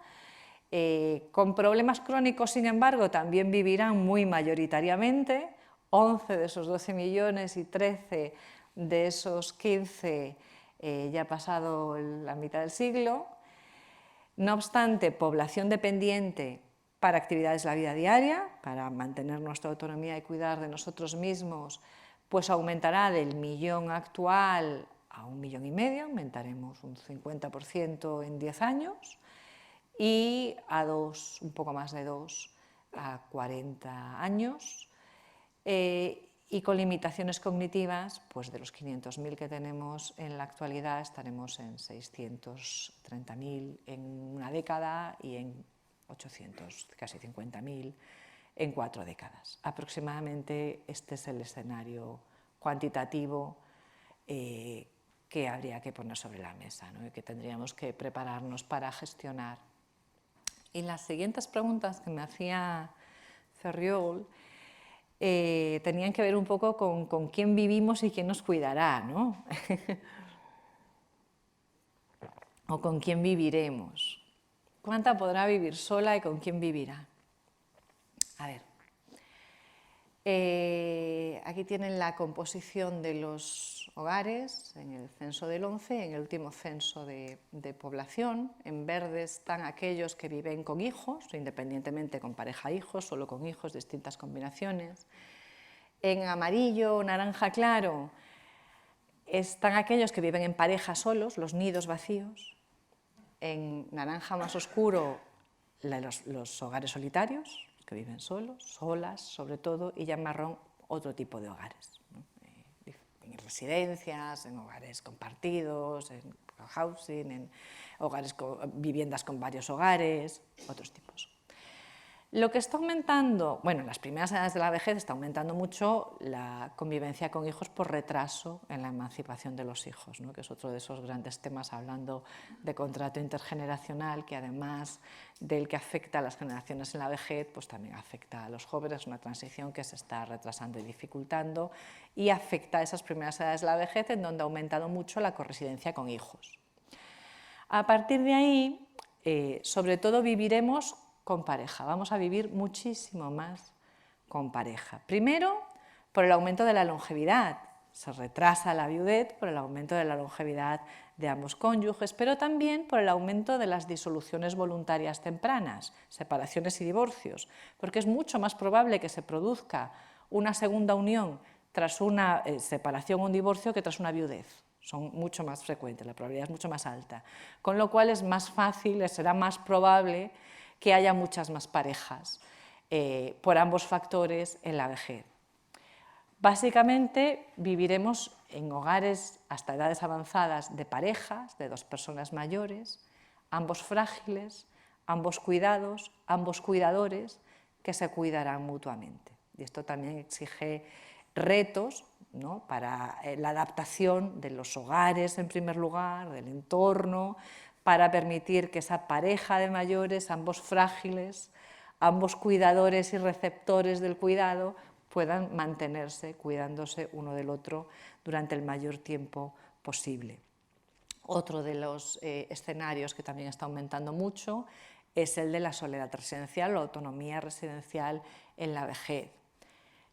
Con problemas crónicos, sin embargo, también vivirán muy mayoritariamente, 11 de esos 12 millones y 13 de esos 15 ya ha pasado la mitad del siglo. No obstante, población dependiente para actividades de la vida diaria, para mantener nuestra autonomía y cuidar de nosotros mismos, pues aumentará del millón actual a 1,5 millones, aumentaremos un 50% en 10 años, y a un poco más de 2 a 40 años, y con limitaciones cognitivas, pues de los 500.000 que tenemos en la actualidad estaremos en 630.000 en una década y en 800, casi 50.000 en 4 décadas. Aproximadamente este es el escenario cuantitativo que habría que poner sobre la mesa, ¿no? Y que tendríamos que prepararnos para gestionar. Y las siguientes preguntas que me hacía Ferriol tenían que ver un poco con quién vivimos y quién nos cuidará, ¿no? O con quién viviremos. ¿Cuánta podrá vivir sola y con quién vivirá? A ver, aquí tienen la composición de los hogares en el censo del 11, en el último censo de población. En verde están aquellos que viven con hijos, independientemente con pareja hijos, solo con hijos, distintas combinaciones. En amarillo, naranja claro, están aquellos que viven en pareja solos, los nidos vacíos. En naranja más oscuro, los hogares solitarios, que viven solos, solas sobre todo, y ya en marrón otro tipo de hogares, ¿no? En residencias, en hogares compartidos, en housing, en viviendas con varios hogares, otros tipos. Lo que está aumentando, bueno, en las primeras edades de la vejez está aumentando mucho la convivencia con hijos por retraso en la emancipación de los hijos, ¿no? Que es otro de esos grandes temas, hablando de contrato intergeneracional, que además del que afecta a las generaciones en la vejez, pues también afecta a los jóvenes, una transición que se está retrasando y dificultando, y afecta a esas primeras edades de la vejez, en donde ha aumentado mucho la corresidencia con hijos. A partir de ahí, sobre todo viviremos con pareja, vamos a vivir muchísimo más con pareja. Primero, por el aumento de la longevidad, se retrasa la viudez por el aumento de la longevidad de ambos cónyuges, pero también por el aumento de las disoluciones voluntarias tempranas, separaciones y divorcios, porque es mucho más probable que se produzca una segunda unión tras una separación o un divorcio que tras una viudez. Son mucho más frecuentes, la probabilidad es mucho más alta, con lo cual es más fácil, será más probable que haya muchas más parejas por ambos factores en la vejez. Básicamente viviremos en hogares hasta edades avanzadas de parejas, de dos personas mayores, ambos frágiles, ambos cuidados, ambos cuidadores, que se cuidarán mutuamente. Y esto también exige retos, ¿no?, para la adaptación de los hogares, en primer lugar, del entorno, para permitir que esa pareja de mayores, ambos frágiles, ambos cuidadores y receptores del cuidado, puedan mantenerse cuidándose uno del otro durante el mayor tiempo posible. Otro de los escenarios que también está aumentando mucho es el de la soledad residencial o autonomía residencial en la vejez.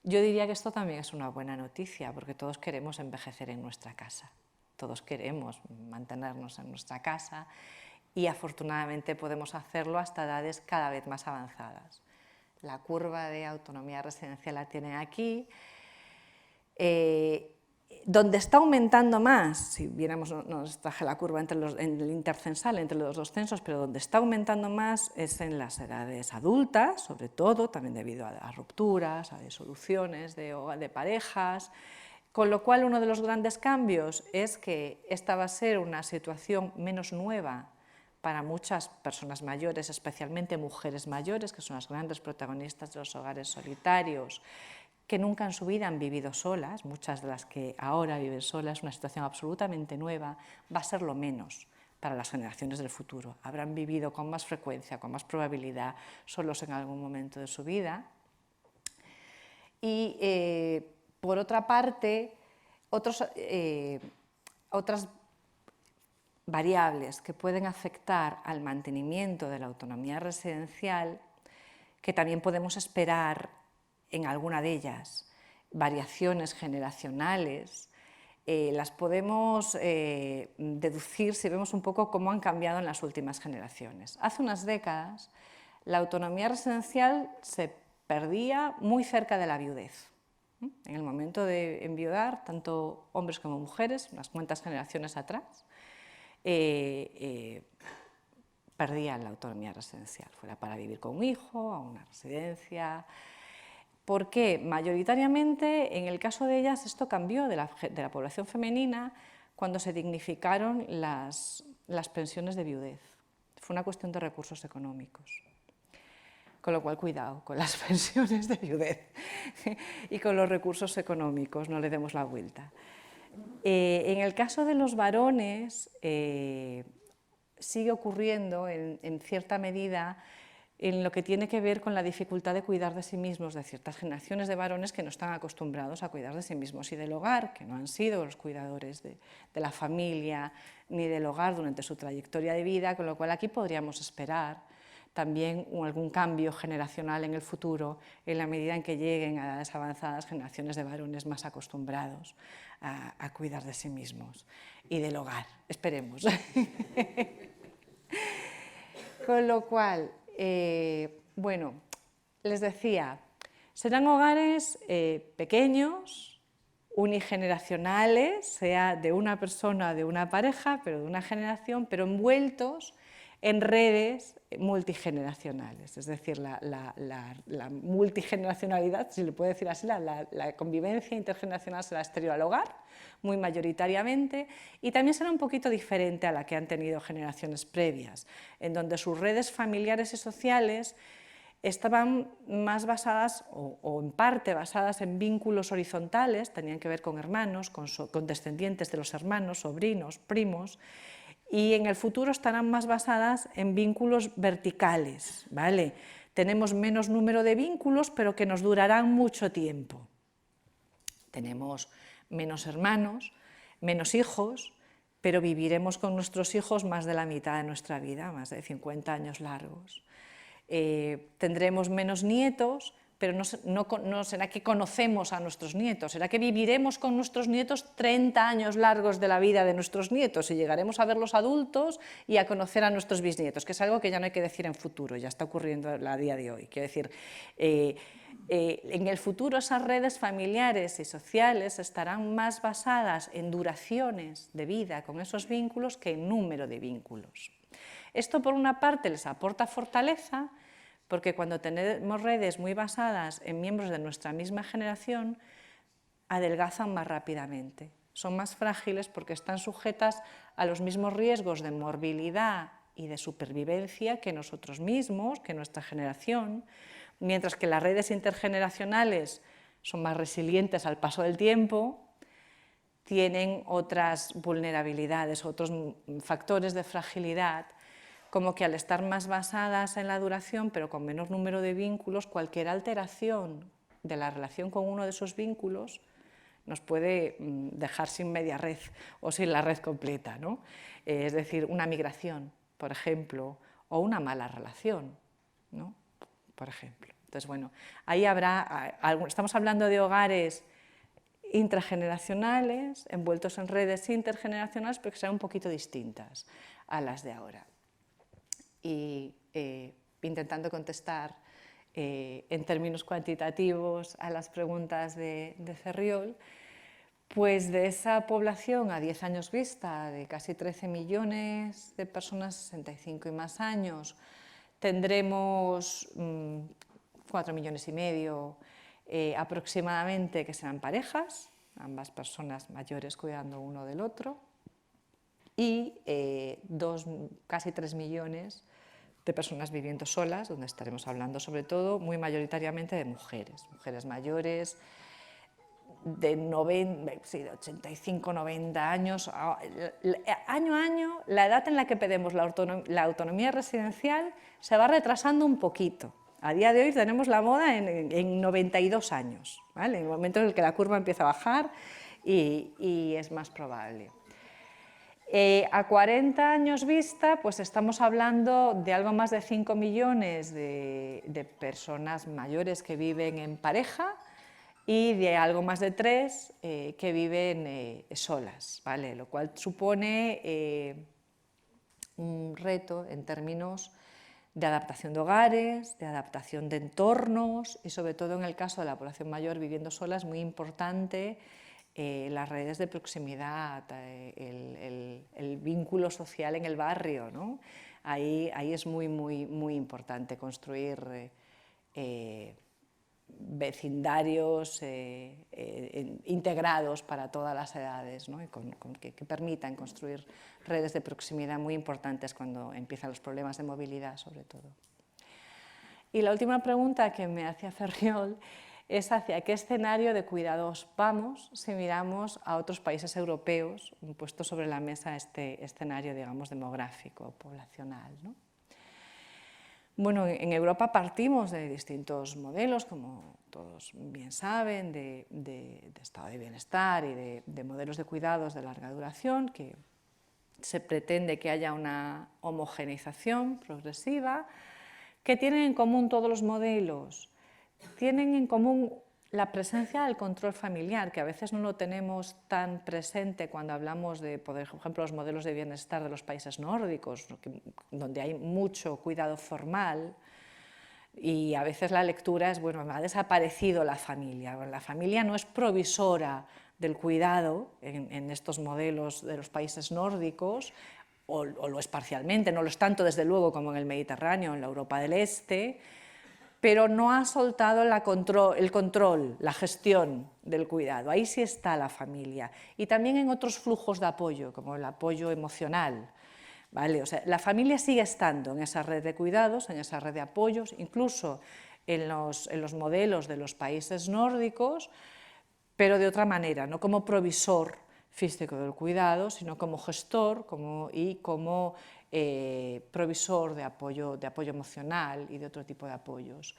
Yo diría que esto también es una buena noticia, porque todos queremos envejecer en nuestra casa, todos queremos mantenernos en nuestra casa y afortunadamente podemos hacerlo hasta edades cada vez más avanzadas. La curva de autonomía residencial la tienen aquí. Donde está aumentando más, si viéramos, no os traje la curva en el intercensal, entre los dos censos, pero donde está aumentando más es en las edades adultas, sobre todo, también debido a rupturas, a disoluciones de parejas, con lo cual uno de los grandes cambios es que esta va a ser una situación menos nueva para muchas personas mayores, especialmente mujeres mayores, que son las grandes protagonistas de los hogares solitarios, que nunca en su vida han vivido solas, muchas de las que ahora viven solas, una situación absolutamente nueva, va a ser lo menos para las generaciones del futuro. Habrán vivido con más frecuencia, con más probabilidad, solos en algún momento de su vida. Y por otra parte, otras variables que pueden afectar al mantenimiento de la autonomía residencial, que también podemos esperar en alguna de ellas, variaciones generacionales, las podemos deducir si vemos un poco cómo han cambiado en las últimas generaciones. Hace unas décadas la autonomía residencial se perdía muy cerca de la viudez. En el momento de enviudar, tanto hombres como mujeres, unas cuantas generaciones atrás, perdían la autonomía residencial, fuera para vivir con un hijo, a una residencia. Porque mayoritariamente, en el caso de ellas, esto cambió de la población femenina cuando se dignificaron las pensiones de viudez. Fue una cuestión de recursos económicos. Con lo cual, cuidado con las pensiones de viudez y con los recursos económicos, no le demos la vuelta. En el caso de los varones, sigue ocurriendo en cierta medida en lo que tiene que ver con la dificultad de cuidar de sí mismos de ciertas generaciones de varones que no están acostumbrados a cuidar de sí mismos y del hogar, que no han sido los cuidadores de la familia ni del hogar durante su trayectoria de vida, con lo cual aquí podríamos esperar también algún cambio generacional en el futuro, en la medida en que lleguen a edades avanzadas generaciones de varones más acostumbrados a cuidar de sí mismos y del hogar, esperemos. Con lo cual, bueno, les decía, serán hogares pequeños, unigeneracionales, sea de una persona o de una pareja, pero de una generación, pero envueltos en redes multigeneracionales, es decir, la multigeneracionalidad, si le puedo decir así, la convivencia intergeneracional será exterior al hogar, muy mayoritariamente, y también será un poquito diferente a la que han tenido generaciones previas, en donde sus redes familiares y sociales estaban más basadas, o en parte basadas en vínculos horizontales, tenían que ver con hermanos, con descendientes de los hermanos, sobrinos, primos, y en el futuro estarán más basadas en vínculos verticales, ¿vale? Tenemos menos número de vínculos, pero que nos durarán mucho tiempo. Tenemos menos hermanos, menos hijos, pero viviremos con nuestros hijos más de la mitad de nuestra vida, más de 50 años largos. Tendremos menos nietos, pero no será que conocemos a nuestros nietos, será que viviremos con nuestros nietos 30 años largos de la vida de nuestros nietos y llegaremos a verlos adultos y a conocer a nuestros bisnietos, que es algo que ya no hay que decir en futuro, ya está ocurriendo a día de hoy. Quiero decir, en el futuro esas redes familiares y sociales estarán más basadas en duraciones de vida con esos vínculos que en número de vínculos. Esto, por una parte, les aporta fortaleza, porque cuando tenemos redes muy basadas en miembros de nuestra misma generación, adelgazan más rápidamente. Son más frágiles porque están sujetas a los mismos riesgos de morbilidad y de supervivencia que nosotros mismos, que nuestra generación, mientras que las redes intergeneracionales son más resilientes al paso del tiempo, tienen otras vulnerabilidades, otros factores de fragilidad, como que al estar más basadas en la duración, pero con menor número de vínculos, cualquier alteración de la relación con uno de esos vínculos nos puede dejar sin media red o sin la red completa, ¿no? Es decir, una migración, por ejemplo, o una mala relación, ¿no? Por ejemplo. Entonces, bueno, ahí habrá, estamos hablando de hogares intrageneracionales, envueltos en redes intergeneracionales, pero que serán un poquito distintas a las de ahora. Y intentando contestar en términos cuantitativos a las preguntas de Ferriol, pues de esa población a 10 años vista, de casi 13 millones de personas, 65 y más años, tendremos 4,5 millones aproximadamente que serán parejas, ambas personas mayores cuidando uno del otro, y casi 3 millones de personas viviendo solas, donde estaremos hablando sobre todo muy mayoritariamente de mujeres mayores de 85, 90 años. Año a año, la edad en la que pedimos la autonomía residencial se va retrasando un poquito. A día de hoy tenemos la moda en 92 años, ¿vale? En el momento en el que la curva empieza a bajar y es más probable. A 40 años vista, pues estamos hablando de algo más de 5 millones de personas mayores que viven en pareja y de algo más de 3 que viven solas, ¿vale? Lo cual supone un reto en términos de adaptación de hogares, de adaptación de entornos y sobre todo en el caso de la población mayor viviendo sola es muy importante las redes de proximidad, el vínculo social en el barrio, ¿no? Ahí es muy importante construir vecindarios integrados para todas las edades, ¿no? Y que permitan construir redes de proximidad muy importantes cuando empiezan los problemas de movilidad, sobre todo. Y la última pregunta que me hacía Ferriol es hacia qué escenario de cuidados vamos si miramos a otros países europeos, puesto sobre la mesa este escenario, digamos, demográfico, poblacional, ¿no? Bueno, en Europa partimos de distintos modelos, como todos bien saben, de estado de bienestar y de modelos de cuidados de larga duración, que se pretende que haya una homogeneización progresiva. ¿Qué tienen en común todos los modelos? Tienen en común la presencia del control familiar, que a veces no lo tenemos tan presente cuando hablamos de, por ejemplo, los modelos de bienestar de los países nórdicos, donde hay mucho cuidado formal y a veces la lectura es, bueno, ha desaparecido la familia. La familia no es provisora del cuidado en estos modelos de los países nórdicos, o lo es parcialmente, no lo es tanto desde luego como en el Mediterráneo, en la Europa del Este, pero no ha soltado el control, la gestión del cuidado. Ahí sí está la familia. Y también en otros flujos de apoyo, como el apoyo emocional, ¿vale? O sea, la familia sigue estando en esa red de cuidados, en esa red de apoyos, incluso en los modelos de los países nórdicos, pero de otra manera, no como provisor físico del cuidado, sino como gestor y como provisor de apoyo emocional y de otro tipo de apoyos.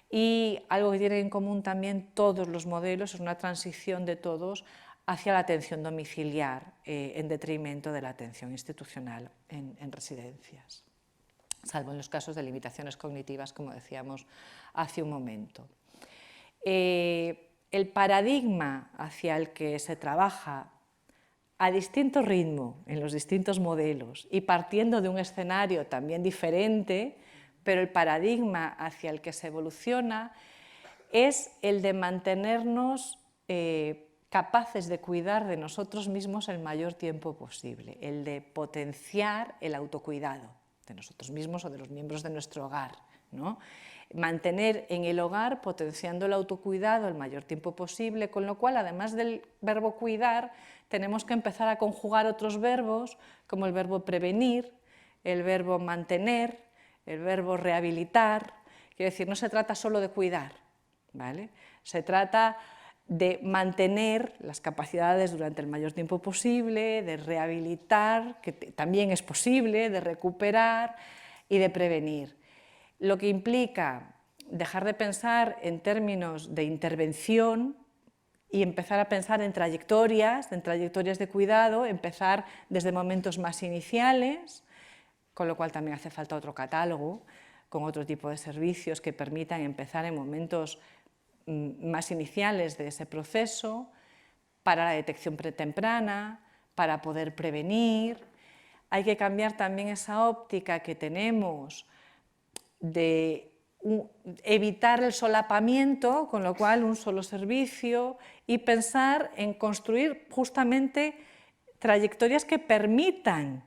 Y algo que tienen en común también todos los modelos es una transición de todos hacia la atención domiciliar en detrimento de la atención institucional en residencias, salvo en los casos de limitaciones cognitivas, como decíamos hace un momento. El paradigma hacia el que se trabaja a distinto ritmo en los distintos modelos y partiendo de un escenario también diferente, pero el paradigma hacia el que se evoluciona es el de mantenernos capaces de cuidar de nosotros mismos el mayor tiempo posible, el de potenciar el autocuidado de nosotros mismos o de los miembros de nuestro hogar, ¿no? Mantener en el hogar potenciando el autocuidado el mayor tiempo posible, con lo cual, además del verbo cuidar, tenemos que empezar a conjugar otros verbos, como el verbo prevenir, el verbo mantener, el verbo rehabilitar. Quiero decir, no se trata solo de cuidar, ¿vale? Se trata de mantener las capacidades durante el mayor tiempo posible, de rehabilitar, que también es posible, de recuperar y de prevenir. Lo que implica dejar de pensar en términos de intervención y empezar a pensar en trayectorias de cuidado, empezar desde momentos más iniciales, con lo cual también hace falta otro catálogo con otro tipo de servicios que permitan empezar en momentos más iniciales de ese proceso, para la detección temprana, para poder prevenir. Hay que cambiar también esa óptica que tenemos de evitar el solapamiento, con lo cual un solo servicio, y pensar en construir justamente trayectorias que permitan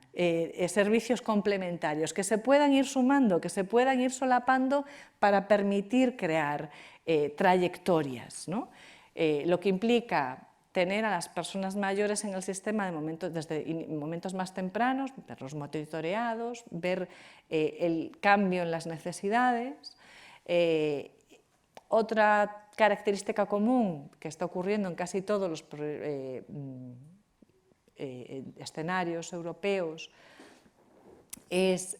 servicios complementarios, que se puedan ir sumando, que se puedan ir solapando para permitir crear trayectorias, ¿no? Lo que implica tener a las personas mayores en el sistema desde momentos más tempranos, verlos monitoreados, ver el cambio en las necesidades. Otra característica común que está ocurriendo en casi todos los escenarios europeos es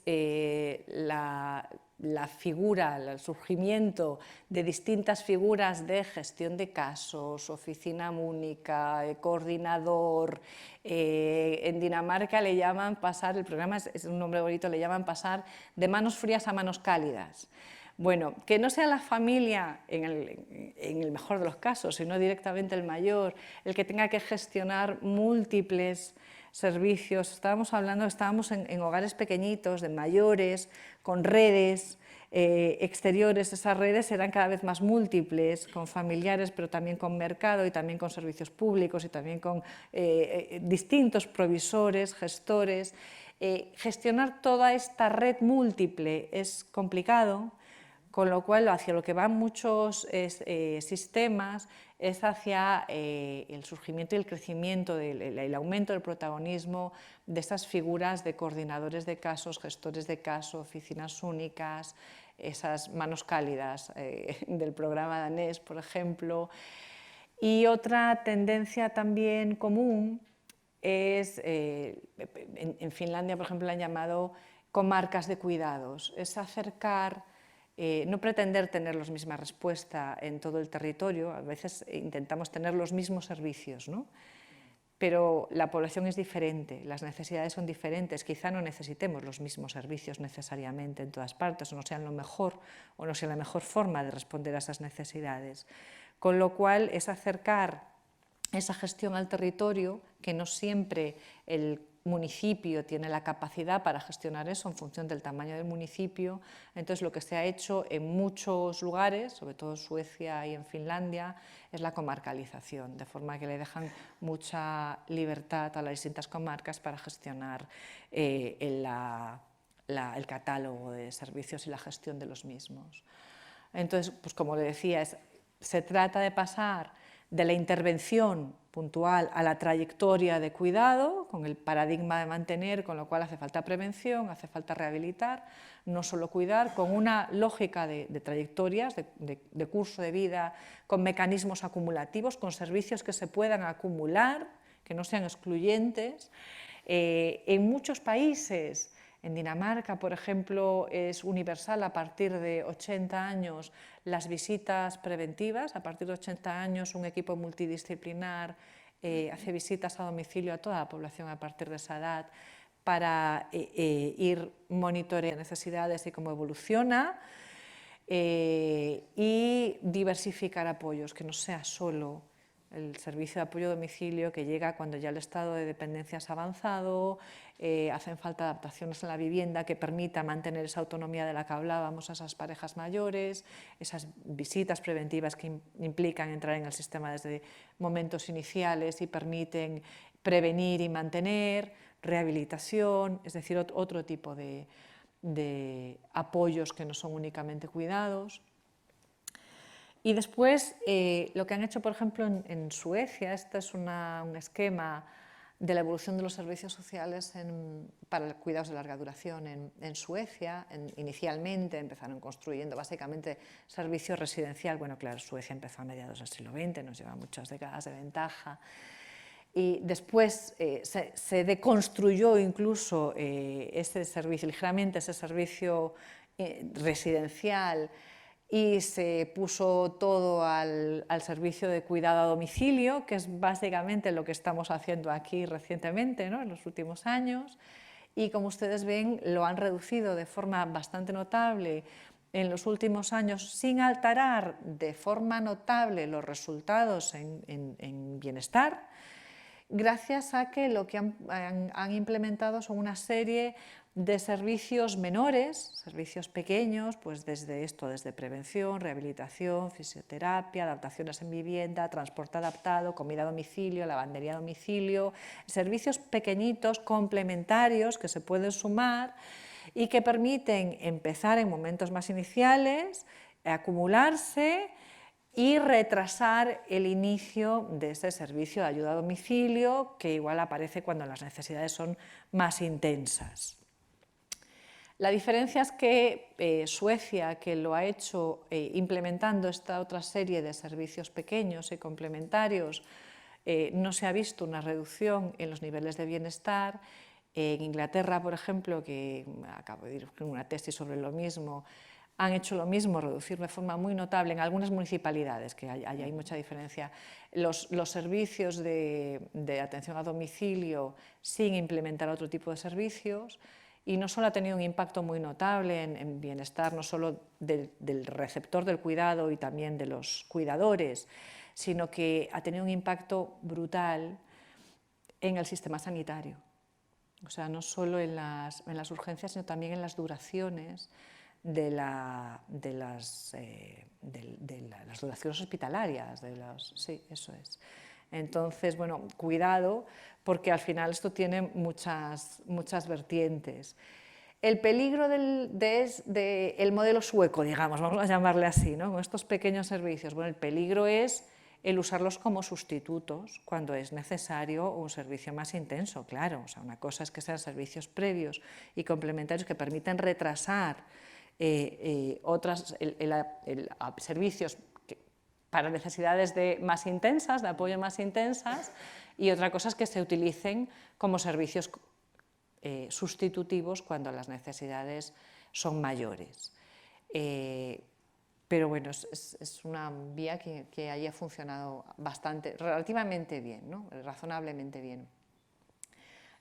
la figura, el surgimiento de distintas figuras de gestión de casos, oficina única, coordinador. En Dinamarca le llaman pasar, el programa es un nombre bonito, le llaman pasar de manos frías a manos cálidas. Bueno, que no sea la familia, en el mejor de los casos, sino directamente el mayor, el que tenga que gestionar múltiples servicios. Estábamos en hogares pequeñitos, de mayores, con redes exteriores. Esas redes eran cada vez más múltiples, con familiares, pero también con mercado y también con servicios públicos y también con distintos provisores, gestores. Gestionar toda esta red múltiple es complicado, con lo cual hacia lo que van muchos sistemas es hacia el surgimiento y el crecimiento, el aumento del protagonismo de esas figuras de coordinadores de casos, gestores de casos, oficinas únicas, esas manos cálidas del programa danés, por ejemplo. Y otra tendencia también común es, en Finlandia, por ejemplo, la han llamado comarcas de cuidados, es acercar, no pretender tener la misma respuesta en todo el territorio, a veces intentamos tener los mismos servicios, ¿no? Pero la población es diferente, las necesidades son diferentes, quizá no necesitemos los mismos servicios necesariamente en todas partes, o no sean lo mejor, o no sea la mejor forma de responder a esas necesidades. Con lo cual es acercar esa gestión al territorio, que no siempre el municipio tiene la capacidad para gestionar eso en función del tamaño del municipio. Entonces, lo que se ha hecho en muchos lugares, sobre todo en Suecia y en Finlandia, es la comarcalización, de forma que le dejan mucha libertad a las distintas comarcas para gestionar el catálogo de servicios y la gestión de los mismos. Entonces, pues como le decía, se trata de pasar de la intervención puntual a la trayectoria de cuidado, con el paradigma de mantener, con lo cual hace falta prevención, hace falta rehabilitar, no solo cuidar, con una lógica de trayectorias, de curso de vida, con mecanismos acumulativos, con servicios que se puedan acumular, que no sean excluyentes. En muchos países, en Dinamarca, por ejemplo, es universal a partir de 80 años las visitas preventivas. A partir de 80 años un equipo multidisciplinar hace visitas a domicilio a toda la población a partir de esa edad para ir monitoreando necesidades y cómo evoluciona y diversificar apoyos, que no sea solo el servicio de apoyo a domicilio que llega cuando ya el estado de dependencia es avanzado, hacen falta adaptaciones en la vivienda que permitan mantener esa autonomía de la que hablábamos a esas parejas mayores, esas visitas preventivas que implican entrar en el sistema desde momentos iniciales y permiten prevenir y mantener, rehabilitación, es decir, otro tipo de apoyos que no son únicamente cuidados. Y después, lo que han hecho, por ejemplo, en Suecia, este es un esquema de la evolución de los servicios sociales para cuidados de larga duración en Suecia. Inicialmente empezaron construyendo básicamente servicio residencial. Bueno, claro, Suecia empezó a mediados del siglo XX, nos lleva muchas décadas de ventaja. Y después se deconstruyó incluso ese servicio, ligeramente ese servicio residencial, y se puso todo al servicio de cuidado a domicilio, que es básicamente lo que estamos haciendo aquí recientemente, ¿no? En los últimos años, y como ustedes ven lo han reducido de forma bastante notable en los últimos años sin alterar de forma notable los resultados en bienestar, gracias a que lo que han implementado son una serie de servicios menores, servicios pequeños, pues desde prevención, rehabilitación, fisioterapia, adaptaciones en vivienda, transporte adaptado, comida a domicilio, lavandería a domicilio, servicios pequeñitos, complementarios que se pueden sumar y que permiten empezar en momentos más iniciales, acumularse y retrasar el inicio de ese servicio de ayuda a domicilio, que igual aparece cuando las necesidades son más intensas. La diferencia es que Suecia, que lo ha hecho implementando esta otra serie de servicios pequeños y complementarios, no se ha visto una reducción en los niveles de bienestar. En Inglaterra, por ejemplo, que acabo de ir con una tesis sobre lo mismo, han hecho lo mismo, reducir de forma muy notable en algunas municipalidades, que hay mucha diferencia, los servicios de atención a domicilio sin implementar otro tipo de servicios, y no solo ha tenido un impacto muy notable en bienestar, no solo del receptor del cuidado y también de los cuidadores, sino que ha tenido un impacto brutal en el sistema sanitario. O sea, no solo en las urgencias, sino también en las duraciones de las duraciones hospitalarias. Sí, eso es. Entonces, bueno, cuidado, porque al final esto tiene muchas vertientes. El peligro del modelo sueco, digamos, vamos a llamarle así, ¿no? Con estos pequeños servicios, bueno, el peligro es el usarlos como sustitutos cuando es necesario un servicio más intenso, claro. O sea, una cosa es que sean servicios previos y complementarios que permiten retrasar servicios para necesidades más intensas, de apoyo más intensas, y otra cosa es que se utilicen como servicios sustitutivos cuando las necesidades son mayores. Pero bueno, es una vía que haya funcionado relativamente bien, ¿no? Razonablemente bien.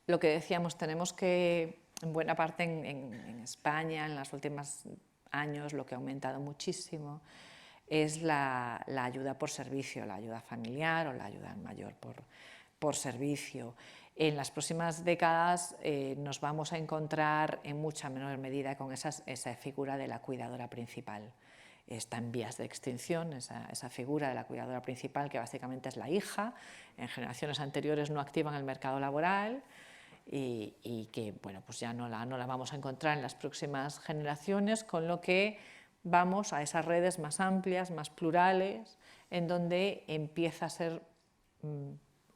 Lo que decíamos, tenemos que, en buena parte en España, en los últimos años, lo que ha aumentado muchísimo es la ayuda por servicio, la ayuda familiar o la ayuda mayor por servicio. En las próximas décadas nos vamos a encontrar en mucha menor medida con esa figura de la cuidadora principal. Está en vías de extinción esa figura de la cuidadora principal, que básicamente es la hija, en generaciones anteriores no activa en el mercado laboral y que bueno, pues ya no la vamos a encontrar en las próximas generaciones, con lo que vamos a esas redes más amplias, más plurales, en donde empieza a ser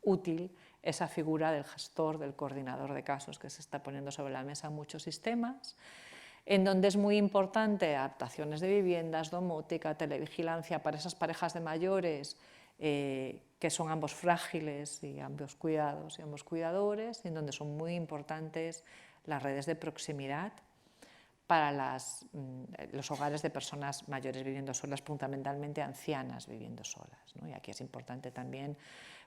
útil esa figura del gestor, del coordinador de casos, que se está poniendo sobre la mesa en muchos sistemas, en donde es muy importante adaptaciones de viviendas, domótica, televigilancia para esas parejas de mayores que son ambos frágiles y ambos cuidados y ambos cuidadores, en donde son muy importantes las redes de proximidad para los hogares de personas mayores viviendo solas, fundamentalmente ancianas viviendo solas, ¿no? Y aquí es importante también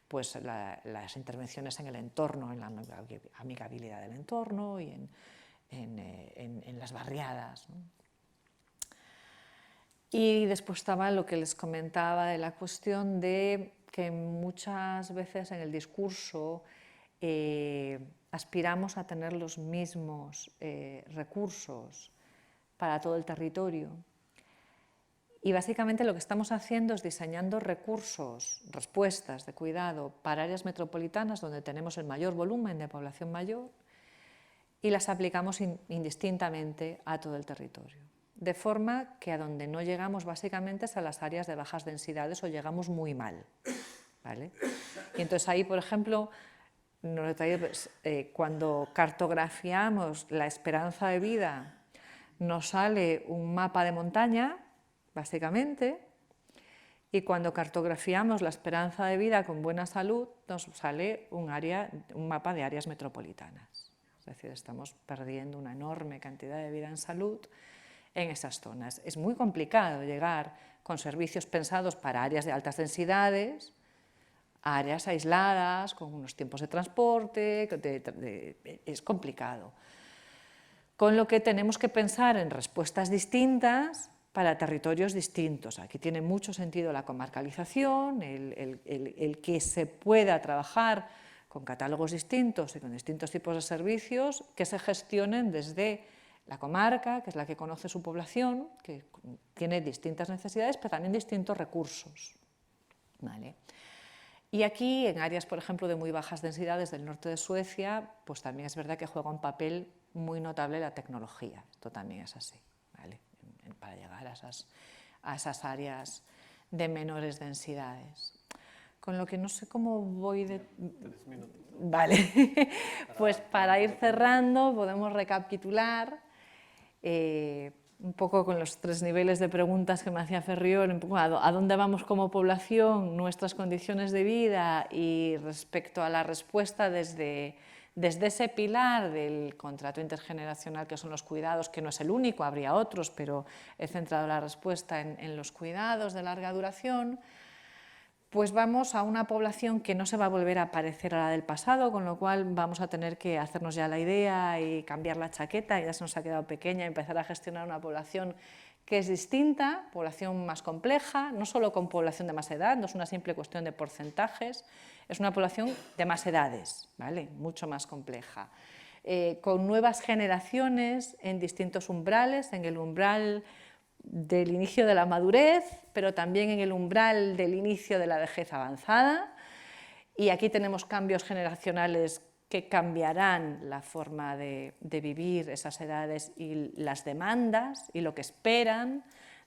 pues, las intervenciones en el entorno, en la amigabilidad del entorno y en las barriadas, ¿no? Y después estaba lo que les comentaba de la cuestión de que muchas veces en el discurso aspiramos a tener los mismos recursos para todo el territorio. Y básicamente lo que estamos haciendo es diseñando recursos, respuestas de cuidado para áreas metropolitanas donde tenemos el mayor volumen de población mayor y las aplicamos indistintamente a todo el territorio. De forma que a donde no llegamos básicamente es a las áreas de bajas densidades o llegamos muy mal, ¿vale? Y entonces ahí, por ejemplo, cuando cartografiamos la esperanza de vida, nos sale un mapa de montaña, básicamente, y cuando cartografiamos la esperanza de vida con buena salud, nos sale un mapa de áreas metropolitanas. Es decir, estamos perdiendo una enorme cantidad de vida en salud en esas zonas. Es muy complicado llegar con servicios pensados para áreas de altas densidades, a áreas aisladas, con unos tiempos de transporte, es complicado. con lo que tenemos que pensar en respuestas distintas para territorios distintos. Aquí tiene mucho sentido la comarcalización, el que se pueda trabajar con catálogos distintos y con distintos tipos de servicios que se gestionen desde la comarca, que es la que conoce su población, que tiene distintas necesidades, pero también distintos recursos. ¿Vale? Y aquí, en áreas, por ejemplo, de muy bajas densidades del norte de Suecia, pues también es verdad que juega un papel muy notable la tecnología. Esto también es así, ¿vale? Para llegar a esas áreas de menores densidades. Con lo que no sé cómo voy de... 3 minutos. Vale, pues para ir cerrando podemos recapitular un poco con los 3 niveles de preguntas que me hacía Ferriol, un poco a dónde vamos como población, nuestras condiciones de vida y respecto a la respuesta desde ese pilar del contrato intergeneracional que son los cuidados, que no es el único, habría otros, pero he centrado la respuesta en los cuidados de larga duración. Pues vamos a una población que no se va a volver a parecer a la del pasado, con lo cual vamos a tener que hacernos ya la idea y cambiar la chaqueta, ya se nos ha quedado pequeña, y empezar a gestionar una población que es distinta, población más compleja, no solo con población de más edad, no es una simple cuestión de porcentajes, es una población de más edades, ¿vale? Mucho más compleja, con nuevas generaciones en distintos umbrales, en el umbral del inicio de la madurez, pero también en el umbral del inicio de la vejez avanzada. Y aquí tenemos cambios generacionales que cambiarán la forma de vivir esas edades y las demandas y lo que esperan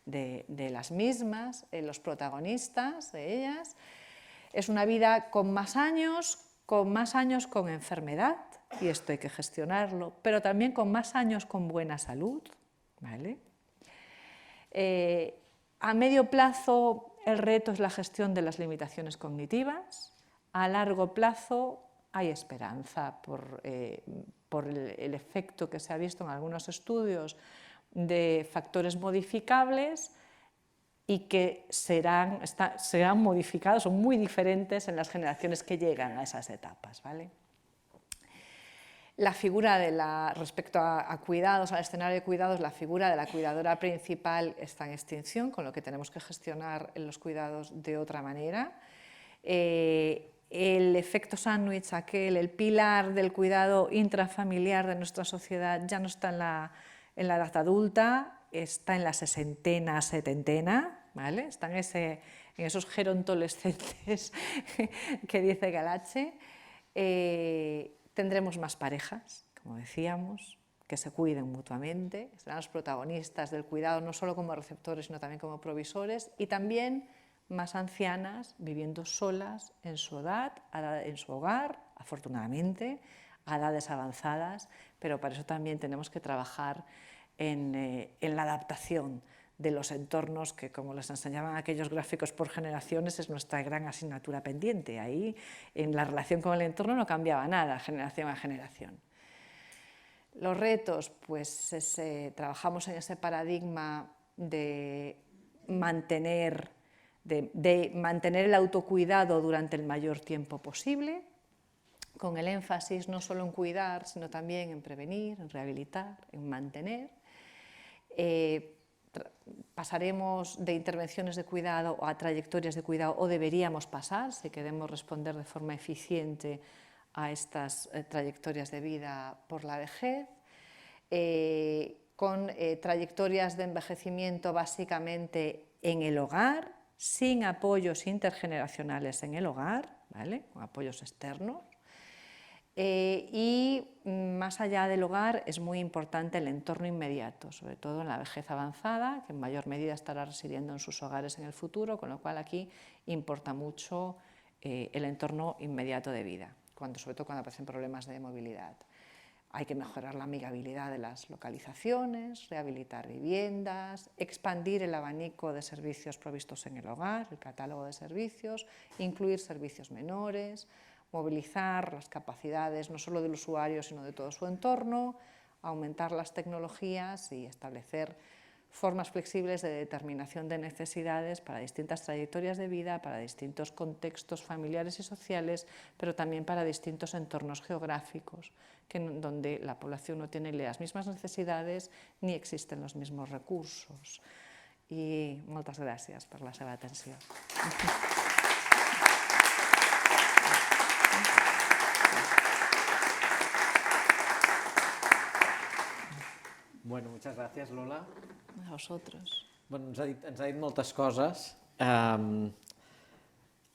de las mismas, los protagonistas de ellas. Es una vida con más años con enfermedad, y esto hay que gestionarlo, pero también con más años con buena salud, ¿vale? A medio plazo el reto es la gestión de las limitaciones cognitivas, a largo plazo hay esperanza por el efecto que se ha visto en algunos estudios de factores modificables y que serán modificados o muy diferentes en las generaciones que llegan a esas etapas, ¿vale? La figura respecto a cuidados, al escenario de cuidados, la figura de la cuidadora principal está en extinción, con lo que tenemos que gestionar los cuidados de otra manera. El efecto sándwich, el pilar del cuidado intrafamiliar de nuestra sociedad ya no está en la edad adulta, está en la sesentena, setentena, ¿vale? Está en esos gerontolescentes que dice Galache. Tendremos más parejas, como decíamos, que se cuiden mutuamente, serán los protagonistas del cuidado no solo como receptores, sino también como provisores, y también más ancianas viviendo solas en su edad, en su hogar, afortunadamente, a edades avanzadas, pero para eso también tenemos que trabajar en la adaptación de los entornos que, como les enseñaban aquellos gráficos por generaciones, es nuestra gran asignatura pendiente. Ahí, en la relación con el entorno no cambiaba nada, generación a generación. Los retos, pues trabajamos en ese paradigma de mantener el autocuidado durante el mayor tiempo posible, con el énfasis no solo en cuidar, sino también en prevenir, en rehabilitar, en mantener. Pasaremos de intervenciones de cuidado a trayectorias de cuidado, o deberíamos pasar si queremos responder de forma eficiente a estas trayectorias de vida por la vejez, con trayectorias de envejecimiento básicamente en el hogar, sin apoyos intergeneracionales en el hogar, ¿vale? Con apoyos externos. Y más allá del hogar es muy importante el entorno inmediato, sobre todo en la vejez avanzada, que en mayor medida estará residiendo en sus hogares en el futuro, con lo cual aquí importa mucho el entorno inmediato de vida, sobre todo cuando aparecen problemas de movilidad. Hay que mejorar la amigabilidad de las localizaciones, rehabilitar viviendas, expandir el abanico de servicios provistos en el hogar, el catálogo de servicios, incluir servicios menores, movilizar las capacidades no solo del usuario, sino de todo su entorno, aumentar las tecnologías y establecer formas flexibles de determinación de necesidades para distintas trayectorias de vida, para distintos contextos familiares y sociales, pero también para distintos entornos geográficos donde la población no tiene las mismas necesidades ni existen los mismos recursos. I moltes gràcies per la seva atenció. Bueno, muchas gracias, Lola. A vosotros. Bueno, ens ha dit moltes coses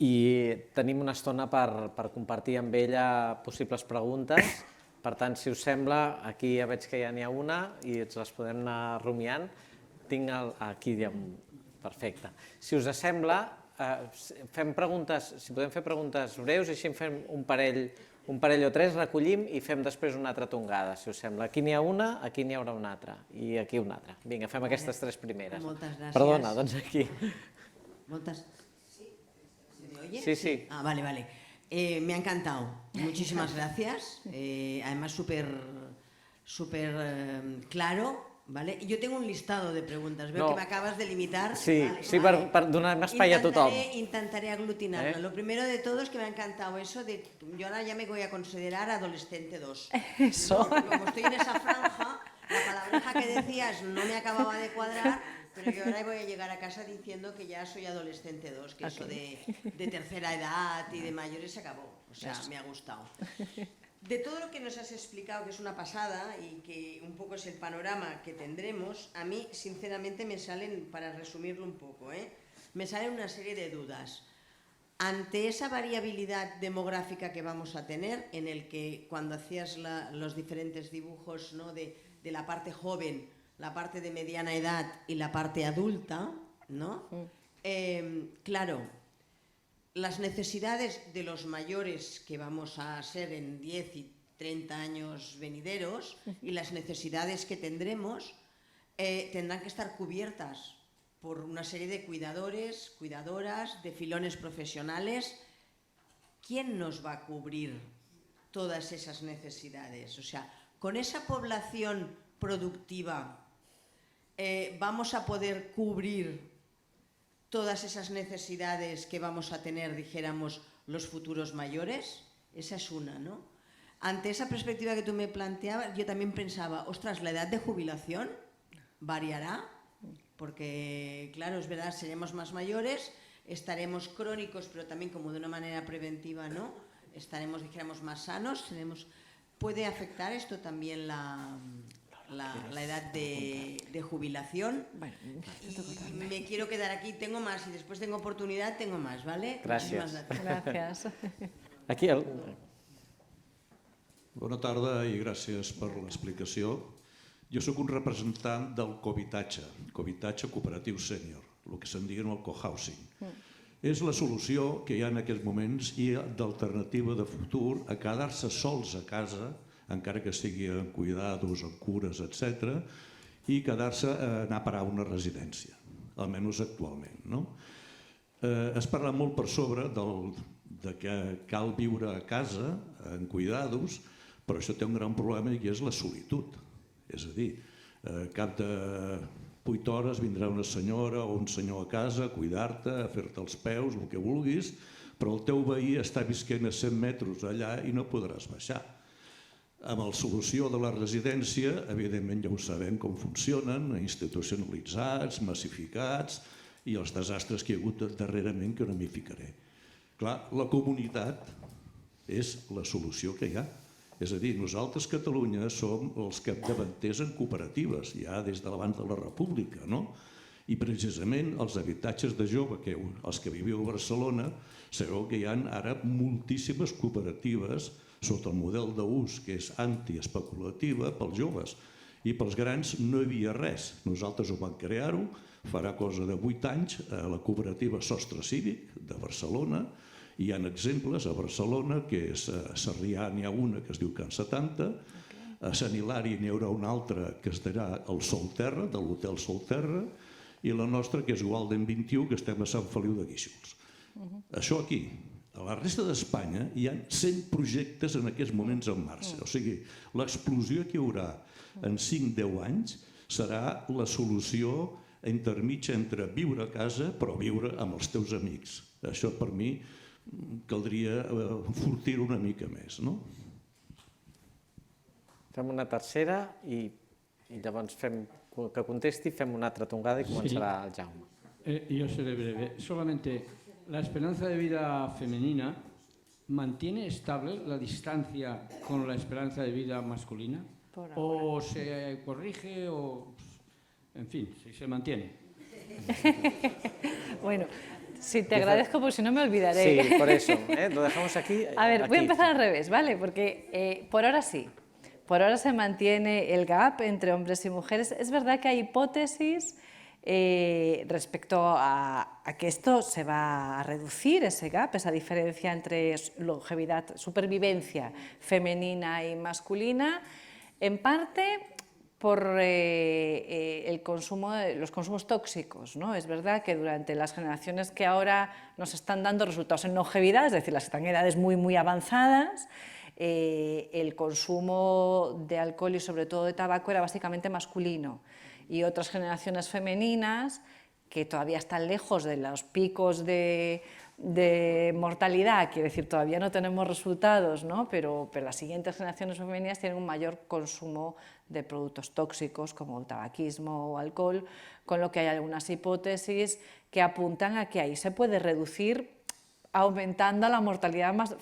i tenim una estona per compartir amb ella possibles preguntes. Per tant, si us sembla, aquí ja veig que ja n'hi ha una i ens les podem anar rumiant. Aquí hi ha un... Perfecte. Si us sembla, fem preguntes, si podem fer preguntes breus i així en fem un parell o tres, recollim i fem després una altra tongada, si us sembla. Aquí n'hi ha una, aquí n'hi haurà una altra i aquí una altra. Vinga, fem aquestes tres primeres. Moltes gràcies. Perdona, doncs aquí. Moltes... ¿Se me oye? Sí, sí. Ah, vale, vale. Me ha encantado. Muchísimas gracias. Además, súper claro. ¿Vale? Yo tengo un listado de preguntas. Veo que me acabas de limitar. Sí, vale, sí, vale. per donar més espai a tothom. Intentaré aglutinarlo. Lo primero de todo es que me ha encantado eso de... Yo ahora ya me voy a considerar adolescente 2. Eso. ¿No? Como estoy en esa franja, la palabreja que decías no me acababa de cuadrar, pero yo ahora voy a llegar a casa diciendo que ya soy adolescente 2, que eso de tercera edad y de mayores se acabó. O sea, me ha gustado. De todo lo que nos has explicado, que es una pasada y que un poco es el panorama que tendremos, a mí sinceramente me salen, para resumirlo un poco, me salen una serie de dudas. Ante esa variabilidad demográfica que vamos a tener, en el que cuando hacías los diferentes dibujos, ¿no?, de la parte joven, la parte de mediana edad y la parte adulta, ¿no? Claro, las necesidades de los mayores que vamos a ser en 10 y 30 años venideros y las necesidades que tendremos tendrán que estar cubiertas por una serie de cuidadores, cuidadoras, de filones profesionales. ¿Quién nos va a cubrir todas esas necesidades? O sea, con esa población productiva vamos a poder cubrir todas esas necesidades que vamos a tener, dijéramos, los futuros mayores. Esa es una, ¿no? Ante esa perspectiva que tú me planteabas, yo también pensaba, ostras, la edad de jubilación variará, porque, claro, es verdad, seremos más mayores, estaremos crónicos, pero también como de una manera preventiva, ¿no? Estaremos, dijéramos, más sanos. ¿Puede afectar esto también la edad de jubilación? Bueno, y me quiero quedar aquí, tengo más, y después tengo oportunidad, tengo más, ¿vale? Gràcies. Gràcies. Aquí Bona tarda i gràcies per l'explicació. Jo sóc un representant del cohabitatge cooperatiu sènior, el que se'n diuen el cohousing. És la solució que hi ha en aquests moments i d'alternativa de futur a quedar-se sols a casa, encara que sigui en cuidados, en cures, etc., i quedar-se a anar a parar a una residència, almenys actualment. Es parla molt per sobre de que cal viure a casa, en cuidados, però això té un gran problema i és la solitud. És a dir, cap de 8 hores vindrà una senyora o un senyor a casa a cuidar-te, a fer-te els peus, el que vulguis, però el teu veí està visquent a 100 metres allà i no podràs baixar. Amb la solució de la residència, evidentment ja ho sabem com funcionen, institucionalitzats, massificats i els desastres que hi ha hagut darrerament que no m'hi ficaré. Clar, la comunitat és la solució que hi ha. És a dir, nosaltres, Catalunya, som els capdavanters en cooperatives, ja des de l'abans de la República, no? I precisament els habitatges de jove, els que viviu a Barcelona, sabeu que hi ha ara moltíssimes cooperatives sota el model d'ús, que és antiespeculativa pels joves. I pels grans no hi havia res. Nosaltres ho vam crear-ho, farà cosa de 8 anys, a la cooperativa Sostre Cívic de Barcelona. Hi ha exemples a Barcelona, que a Sarrià n'hi ha una que es diu Can 70, a Sant Hilari n'hi haurà una altra que estarà al Solterra, de l'Hotel Solterra, i la nostra, que és Walden 21, que estem a Sant Feliu de Guíxols. Això aquí. A la resta d'Espanya hi ha 100 projectes en aquests moments en marxa. O sigui, l'explosió que hi haurà en 5-10 anys serà la solució intermitja entre viure a casa però viure amb els teus amics. Això per mi caldria enfortir-ho una mica més, no? Fem una tercera i llavors que contesti, fem una altra tongada i començarà el Jaume. Yo seré breve. Solamente, ¿la esperanza de vida femenina mantiene estable la distancia con la esperanza de vida masculina? ¿O se corrige o, en fin, si se mantiene? Bueno, si te agradezco, porque si no me olvidaré. Sí, por eso, lo dejamos aquí. A ver, voy a empezar al revés, ¿vale? Porque por ahora sí. Por ahora se mantiene el gap entre hombres y mujeres. Es verdad que hay hipótesis respecto a que esto se va a reducir, ese gap, esa diferencia entre longevidad, supervivencia femenina y masculina, en parte por los consumos tóxicos, ¿no? Es verdad que durante las generaciones que ahora nos están dando resultados en longevidad, es decir, las que están en edades muy, muy avanzadas, el consumo de alcohol y sobre todo de tabaco era básicamente masculino, y otras generaciones femeninas que todavía están lejos de los picos de mortalidad, quiere decir, todavía no tenemos resultados, ¿no? Pero las siguientes generaciones femeninas tienen un mayor consumo de productos tóxicos como el tabaquismo o alcohol, con lo que hay algunas hipótesis que apuntan a que ahí se puede reducir aumentando la mortalidad más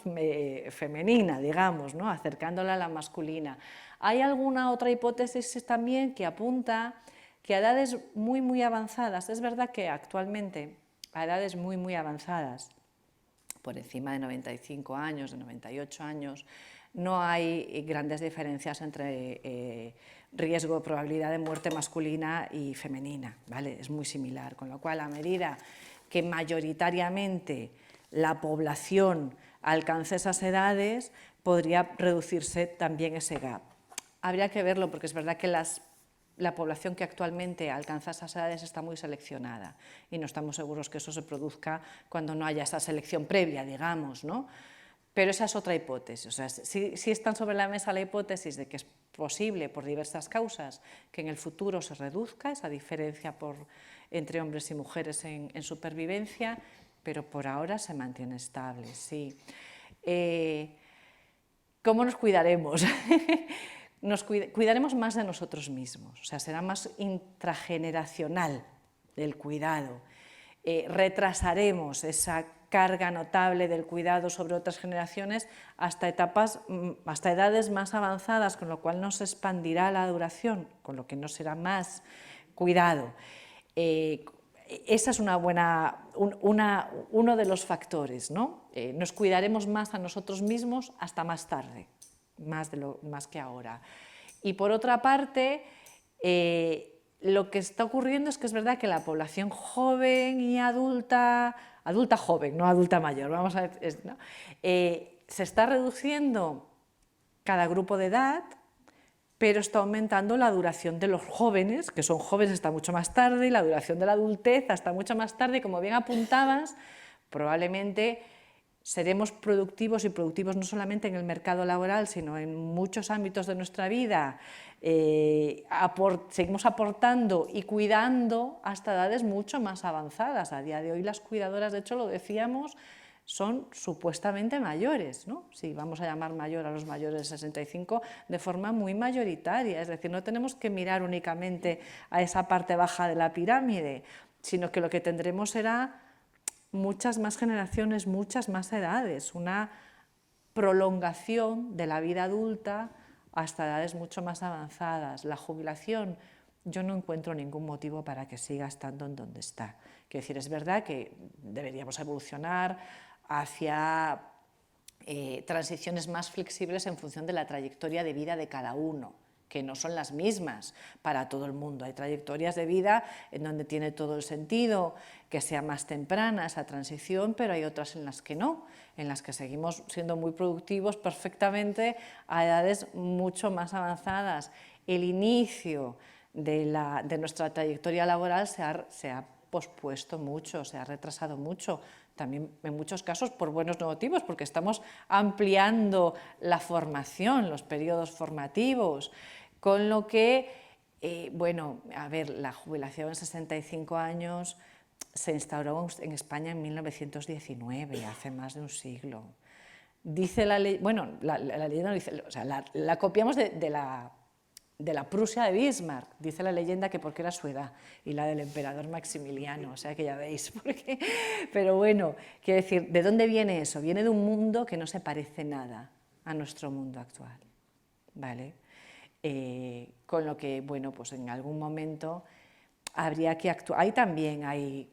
femenina, digamos, ¿no? Acercándola a la masculina. Hay alguna otra hipótesis también que apunta que a edades muy, muy avanzadas, es verdad que actualmente a edades muy, muy avanzadas, por encima de 95 años, de 98 años, no hay grandes diferencias entre riesgo o probabilidad de muerte masculina y femenina, ¿vale? Es muy similar, con lo cual a medida que mayoritariamente la población alcance esas edades, podría reducirse también ese gap. Habría que verlo porque es verdad que la población que actualmente alcanza esas edades está muy seleccionada y no estamos seguros que eso se produzca cuando no haya esa selección previa, digamos, ¿no? Pero esa es otra hipótesis. O sea, sí están sobre la mesa la hipótesis de que es posible, por diversas causas, que en el futuro se reduzca esa diferencia entre hombres y mujeres en supervivencia, pero por ahora se mantiene estable, sí. ¿Cómo nos cuidaremos? Cuidaremos más de nosotros mismos, o sea, será más intrageneracional el cuidado. Retrasaremos esa carga notable del cuidado sobre otras generaciones hasta edades más avanzadas, con lo cual no se expandirá la duración, con lo que no será más cuidado. Esa es uno de los factores, ¿no? Nos cuidaremos más a nosotros mismos hasta más tarde, más que ahora. Y por otra parte, lo que está ocurriendo es que es verdad que la población joven y adulta joven, no adulta mayor, vamos a ver, ¿no? Se está reduciendo cada grupo de edad, pero está aumentando la duración de los jóvenes, que son jóvenes hasta mucho más tarde, y la duración de la adultez hasta mucho más tarde, y como bien apuntabas, probablemente seremos productivos, y productivos no solamente en el mercado laboral, sino en muchos ámbitos de nuestra vida, seguimos aportando y cuidando hasta edades mucho más avanzadas. A día de hoy las cuidadoras, de hecho lo decíamos, son supuestamente mayores, ¿no? Si vamos a llamar mayor a los mayores de 65, de forma muy mayoritaria, es decir, no tenemos que mirar únicamente a esa parte baja de la pirámide, sino que lo que tendremos será muchas más generaciones, muchas más edades, una prolongación de la vida adulta hasta edades mucho más avanzadas. La jubilación, yo no encuentro ningún motivo para que siga estando en donde está. Quiero decir, es verdad que deberíamos evolucionar hacia transiciones más flexibles en función de la trayectoria de vida de cada uno, que no son las mismas para todo el mundo. Hay trayectorias de vida en donde tiene todo el sentido que sea más temprana esa transición, pero hay otras en las que no, en las que seguimos siendo muy productivos perfectamente a edades mucho más avanzadas. El inicio de nuestra trayectoria laboral se ha pospuesto mucho, se ha retrasado mucho, también en muchos casos por buenos motivos, porque estamos ampliando la formación, los periodos formativos, con lo que, bueno, a ver, la jubilación en 65 años se instauró en España en 1919, hace más de un siglo. Dice la ley, bueno, la leyenda no dice, o sea, la copiamos de la Prusia de Bismarck, dice la leyenda que porque era su edad, y la del emperador Maximiliano, o sea que ya veis por qué. Pero bueno, quiero decir, ¿de dónde viene eso? Viene de un mundo que no se parece nada a nuestro mundo actual, ¿vale? Con lo que, bueno, pues en algún momento habría que actuar. Ahí también hay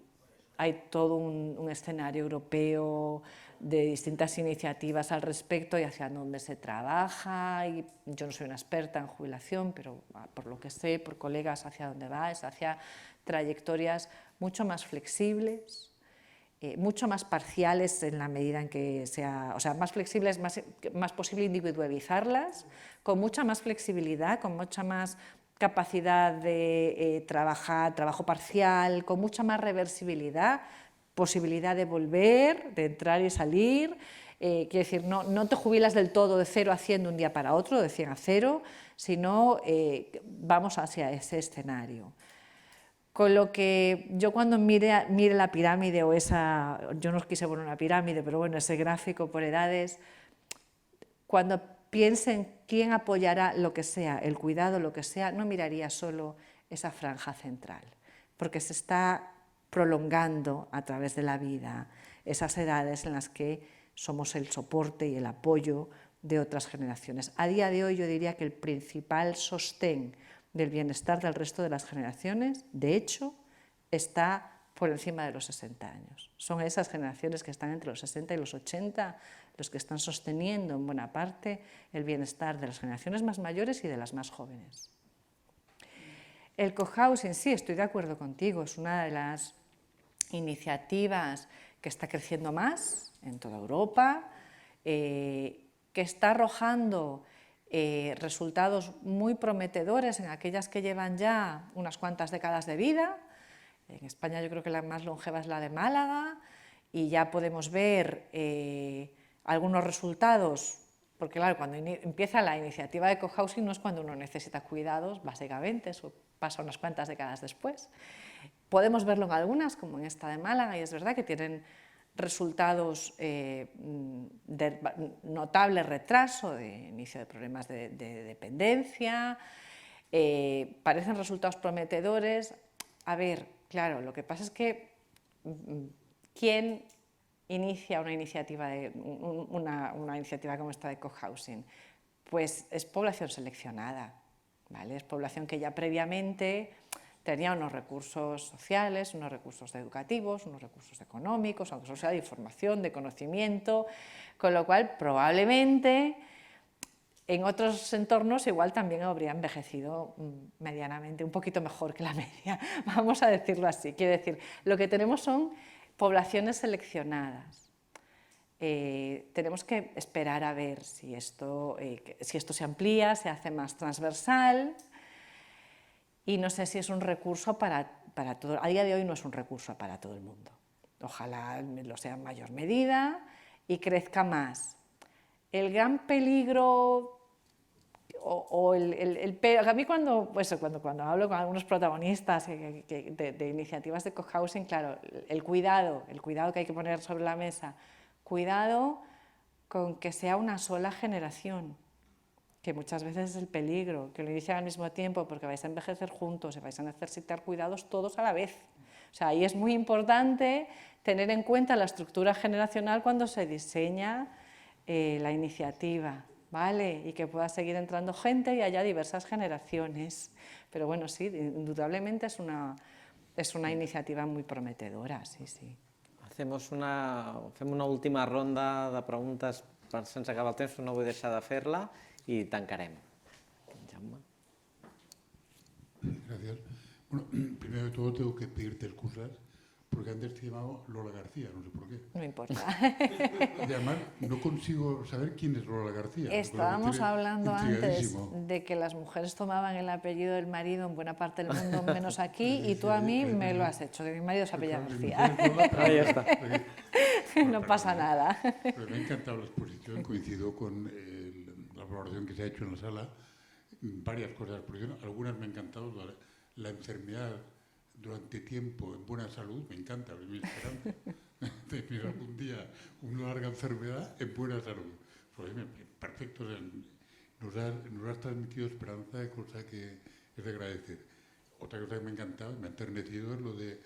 todo un escenario europeo de distintas iniciativas al respecto y hacia dónde se trabaja. Y yo no soy una experta en jubilación, pero por lo que sé, por colegas, hacia dónde va, es hacia trayectorias mucho más flexibles, mucho más parciales en la medida en que sea, o sea, más flexibles, más posible individualizarlas, con mucha más flexibilidad, con mucha más capacidad de trabajo parcial, con mucha más reversibilidad, posibilidad de volver, de entrar y salir. Quiero decir, no te jubilas del todo de 0 a 100 de un día para otro, de 100 a 0, sino vamos hacia ese escenario. Con lo que yo cuando mire la pirámide o esa, yo no quise poner una pirámide, pero bueno, ese gráfico por edades, cuando piensen quién apoyará lo que sea, el cuidado, lo que sea, no miraría solo esa franja central, porque se está prolongando a través de la vida esas edades en las que somos el soporte y el apoyo de otras generaciones. A día de hoy yo diría que el principal sostén del bienestar del resto de las generaciones, de hecho, está por encima de los 60 años. Son esas generaciones que están entre los 60 y los 80 los que están sosteniendo en buena parte el bienestar de las generaciones más mayores y de las más jóvenes. El cohousing, sí, estoy de acuerdo contigo, es una de las iniciativas que está creciendo más en toda Europa, que está arrojando resultados muy prometedores en aquellas que llevan ya unas cuantas décadas de vida. En España yo creo que la más longeva es la de Málaga y ya podemos ver algunos resultados, porque claro, cuando empieza la iniciativa de cohousing no es cuando uno necesita cuidados, básicamente, eso pasa unas cuantas décadas después. Podemos verlo en algunas, como en esta de Málaga, y es verdad que tienen resultados de notable retraso, de inicio de problemas de dependencia, parecen resultados prometedores. A ver, claro, lo que pasa es que ¿quién inicia una iniciativa como esta de cohousing? Pues es población seleccionada, ¿vale? Es población que ya previamente tenía unos recursos sociales, unos recursos educativos, unos recursos económicos, aunque sea de información, de conocimiento, con lo cual probablemente en otros entornos igual también habría envejecido medianamente, un poquito mejor que la media, vamos a decirlo así. Quiero decir, lo que tenemos son poblaciones seleccionadas. Tenemos que esperar a ver si esto se amplía, se hace más transversal, y no sé si es un recurso para todo. A día de hoy no es un recurso para todo el mundo. Ojalá lo sea en mayor medida y crezca más. El gran peligro a mí cuando hablo con algunos protagonistas de iniciativas de cohousing, claro, el cuidado que hay que poner sobre la mesa, cuidado con que sea una sola generación, que muchas veces es el peligro, que lo inician al mismo tiempo porque vais a envejecer juntos y vais a necesitar cuidados todos a la vez. O sea, ahí es muy importante tener en cuenta la estructura generacional cuando se diseña la iniciativa, ¿vale? Y que pueda seguir entrando gente y haya diversas generaciones. Pero bueno, sí, indudablemente es una iniciativa muy prometedora, sí, sí. Fem una última ronda de preguntes sense acabar el temps, no vull deixar de fer-la y tancarem. Jaume. Gracias. Bueno, primero de todo tengo que pedirte excusas porque antes te he llamado Lola García, no sé por qué. No importa. Y además no consigo saber quién es Lola García. Estábamos hablando antes de que las mujeres tomaban el apellido del marido en buena parte del mundo, menos aquí, y tú a mí me lo has hecho, que mi marido se apellida García. Ahí está. No pasa nada. Pero me ha encantado la exposición, coincido con la valoración que se ha hecho en la sala, varias cosas de la exposición, algunas me ha encantado, la enfermedad durante tiempo en buena salud, me encanta, es mi esperanza. tener algún día una larga enfermedad en buena salud. Pues, perfecto, nos has transmitido esperanza, cosa que es de agradecer. Otra cosa que me ha encantado, me ha enternecido, es lo de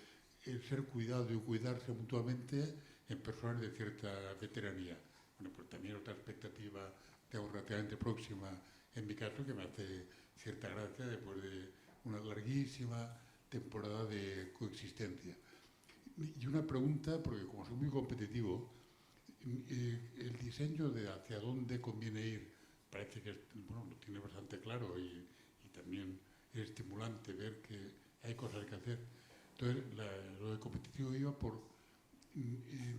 ser cuidado y cuidarse mutuamente en personas de cierta veteranía. Bueno, pues también otra expectativa tengo relativamente próxima en mi caso, que me hace cierta gracia después de una larguísima temporada de coexistencia. Y una pregunta, porque como soy muy competitivo, el diseño de hacia dónde conviene ir parece que bueno, lo tiene bastante claro y también es estimulante ver que hay cosas que hacer. Entonces, lo de competitivo iba por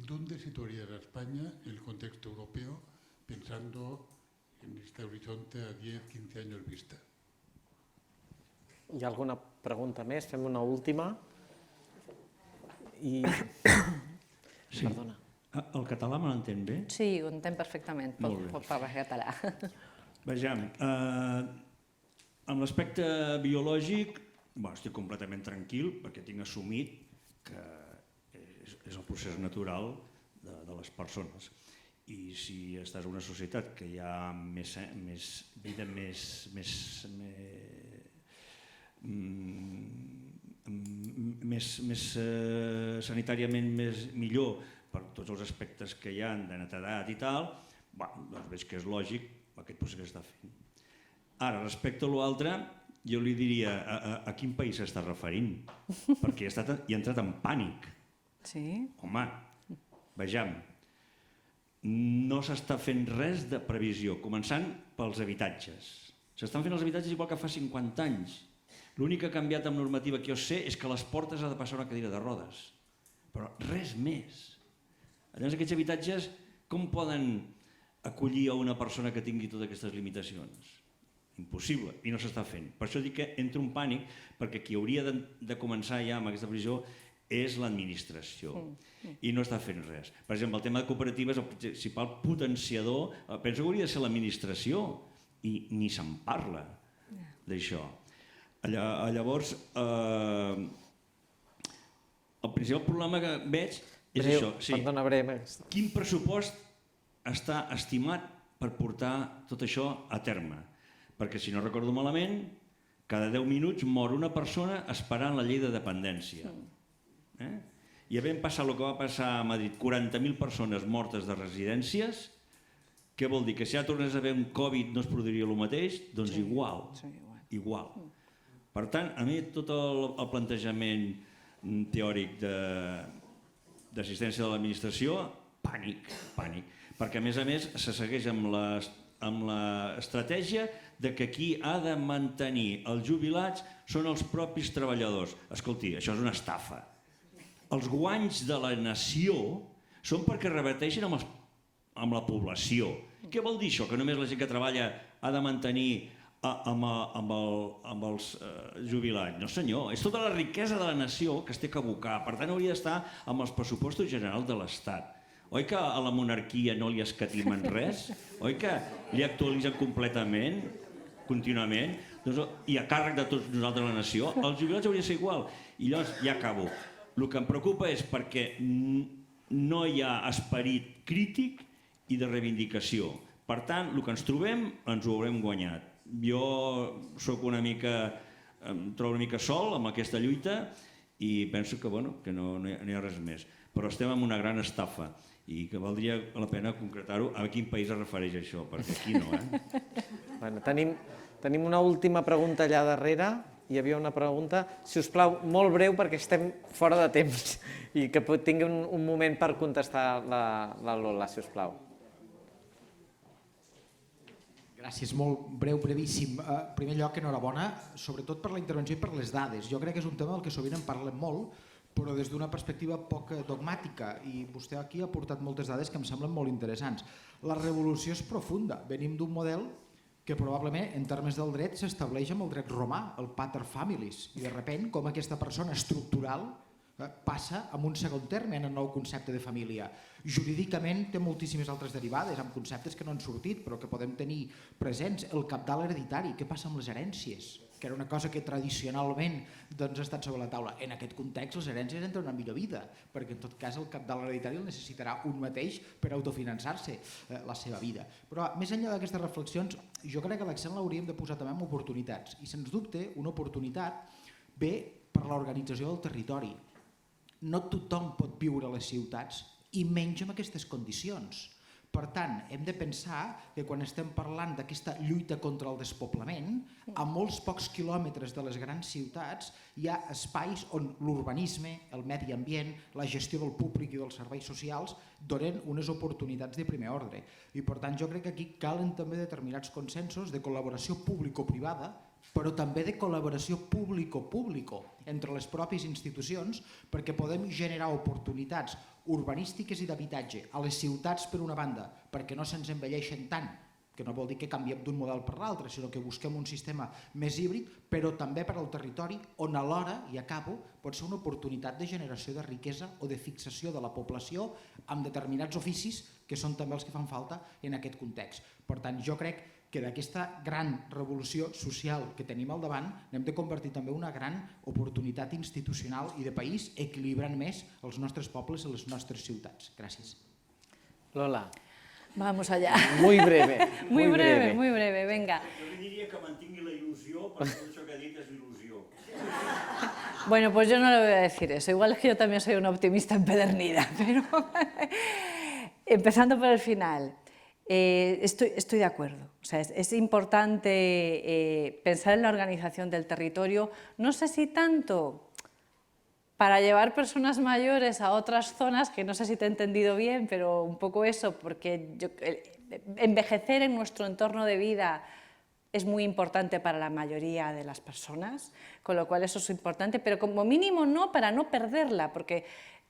dónde situaría a España en el contexto europeo, pensando en este horizonte a 10, 15 años vista. Hi ha alguna pregunta més? Fem una última. I... Sí. Perdona. El català me l'entén bé? Sí, ho entenc perfectament, pot parlar català. Vejam, amb l'aspecte biològic, estic completament tranquil perquè tinc assumit que és el procés natural de les persones. I si estàs en una societat que hi ha més vida més sanitàriament millor per tots els aspectes que hi ha de netedat i tal, doncs veig que és lògic aquest procés que està fent. Ara, respecte a l'altre, jo li diria a quin país s'està referint, perquè hi ha entrat en pànic. Sí? Home, vejam, no s'està fent res de previsió, començant pels habitatges. S'estan fent els habitatges igual que fa 50 anys. L'únic que ha canviat amb normativa que jo sé és que a les portes ha de passar una cadira de rodes, però res més. Llavors aquests habitatges com poden acollir a una persona que tingui totes aquestes limitacions? Impossible, i no s'està fent. Per això dic que entra un pànic, perquè qui hauria de començar ja amb aquesta previsió és l'administració, i no està fent res. Per exemple, el tema de cooperatives, el principal potenciador, penso que hauria de ser l'administració, i ni se'n parla d'això. Llavors, el principal problema que veig és això. Perdona, breu. Quin pressupost està estimat per portar tot això a terme? Perquè, si no recordo malament, cada 10 minuts mor una persona esperant la llei de dependència. I havent passat el que va passar a Madrid, 40.000 persones mortes de residències, què vol dir? Que si ja tornes a haver un Covid no es produiria el mateix? Doncs igual. Per tant, a mi tot el plantejament teòric d'assistència de l'administració, pànic. Perquè a més se segueix amb l'estratègia que qui ha de mantenir els jubilats són els propis treballadors. Escolti, això és una estafa. Els guanys de la nació són perquè reverteixen amb la població. Què vol dir això? Que només la gent que treballa ha de mantenir amb els jubilats? No senyor, és tota la riquesa de la nació que es té que abocar. Per tant, hauria d'estar amb els pressupostos generals de l'Estat. Oi que a la monarquia no li escatimen res? Oi que li actualitzen completament, contínuament? I a càrrec de tots nosaltres la nació, els jubilats hauria de ser igual. I llavors ja acabo. El que em preocupa és perquè no hi ha esperit crític i de reivindicació. Per tant, el que ens trobem ens ho haurem guanyat. Jo soc em trobo una mica sol amb aquesta lluita i penso que no hi ha res més. Però estem en una gran estafa i que valdria la pena concretar-ho a quin país es refereix això, perquè aquí no. Tenim una última pregunta allà darrere. Hi havia una pregunta, si us plau, molt breu perquè estem fora de temps i que tingui un moment per contestar la Lola, si us plau. Gràcies, molt breu, brevíssim. En primer lloc, enhorabona, sobretot per la intervenció i per les dades. Jo crec que és un tema del que sovint en parlem molt, però des d'una perspectiva poc dogmàtica, i vostè aquí ha portat moltes dades que em semblen molt interessants. La revolució és profunda. Venim d'un model que probablement en termes del dret s'estableix amb el dret romà, el pater familis, i de sobte com aquesta persona estructural passa a un segon terme en el nou concepte de família. Jurídicament té moltíssimes altres derivades, amb conceptes que no han sortit però que podem tenir presents. El cabdal hereditari, què passa amb les herències? que era una cosa que tradicionalment doncs, ha estat sobre la taula. En aquest context, les herències entren en una millor vida, perquè en tot cas el cap de l'hereditari el necessitarà un mateix per autofinançar-se la seva vida. Però més enllà d'aquestes reflexions, jo crec que l'accent l'hauríem de posar també en oportunitats. I sens dubte, una oportunitat ve per l'organització del territori. No tothom pot viure a les ciutats i menys en aquestes condicions. Per tant, hem de pensar que quan estem parlant d'aquesta lluita contra el despoblament, a molts pocs quilòmetres de les grans ciutats hi ha espais on l'urbanisme, el medi ambient, la gestió del públic i dels serveis socials donen unes oportunitats de primer ordre. I per tant jo crec que aquí calen també determinats consensos de col·laboració público-privada, però també de col·laboració público-público entre les pròpies institucions perquè podem generar oportunitats urbanístiques i d'habitatge a les ciutats per una banda, perquè no se'ns envelleixen tant, que no vol dir que canviem d'un model per l'altre, sinó que busquem un sistema més híbrid, però també per al territori on alhora, i acabo, pot ser una oportunitat de generació de riquesa o de fixació de la població amb determinats oficis que són també els que fan falta en aquest context. Per tant, jo crec que d'aquesta gran revolució social que tenim al davant n'hem de convertir també una gran oportunitat institucional i de país equilibrant més els nostres pobles i les nostres ciutats. Gràcies. Lola. Vamos allá. Muy breve. Muy breve, muy breve, venga. Jo li diria que mantingui la il·lusió, perquè tot això que ha dit és il·lusió. Bueno, pues yo no le voy a decir eso. Igual es que yo también soy una optimista empedernida, pero empezando por el final. Estoy de acuerdo. O sea, es importante pensar en la organización del territorio, no sé si tanto para llevar personas mayores a otras zonas, que no sé si te he entendido bien, pero un poco eso, porque envejecer en nuestro entorno de vida es muy importante para la mayoría de las personas, con lo cual eso es importante, pero como mínimo no para no perderla, porque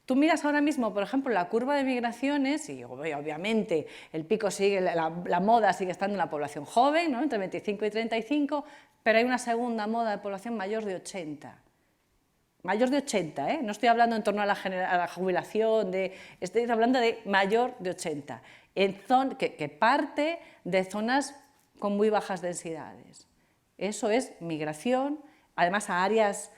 tú miras ahora mismo, por ejemplo, la curva de migraciones y obviamente el pico sigue, la moda sigue estando en la población joven, ¿no? Entre 25 y 35, pero hay una segunda moda de población mayor de 80. Mayor de 80, ¿eh? No estoy hablando en torno a la jubilación, estoy hablando de mayor de 80, que parte de zonas con muy bajas densidades. Eso es migración, además a áreas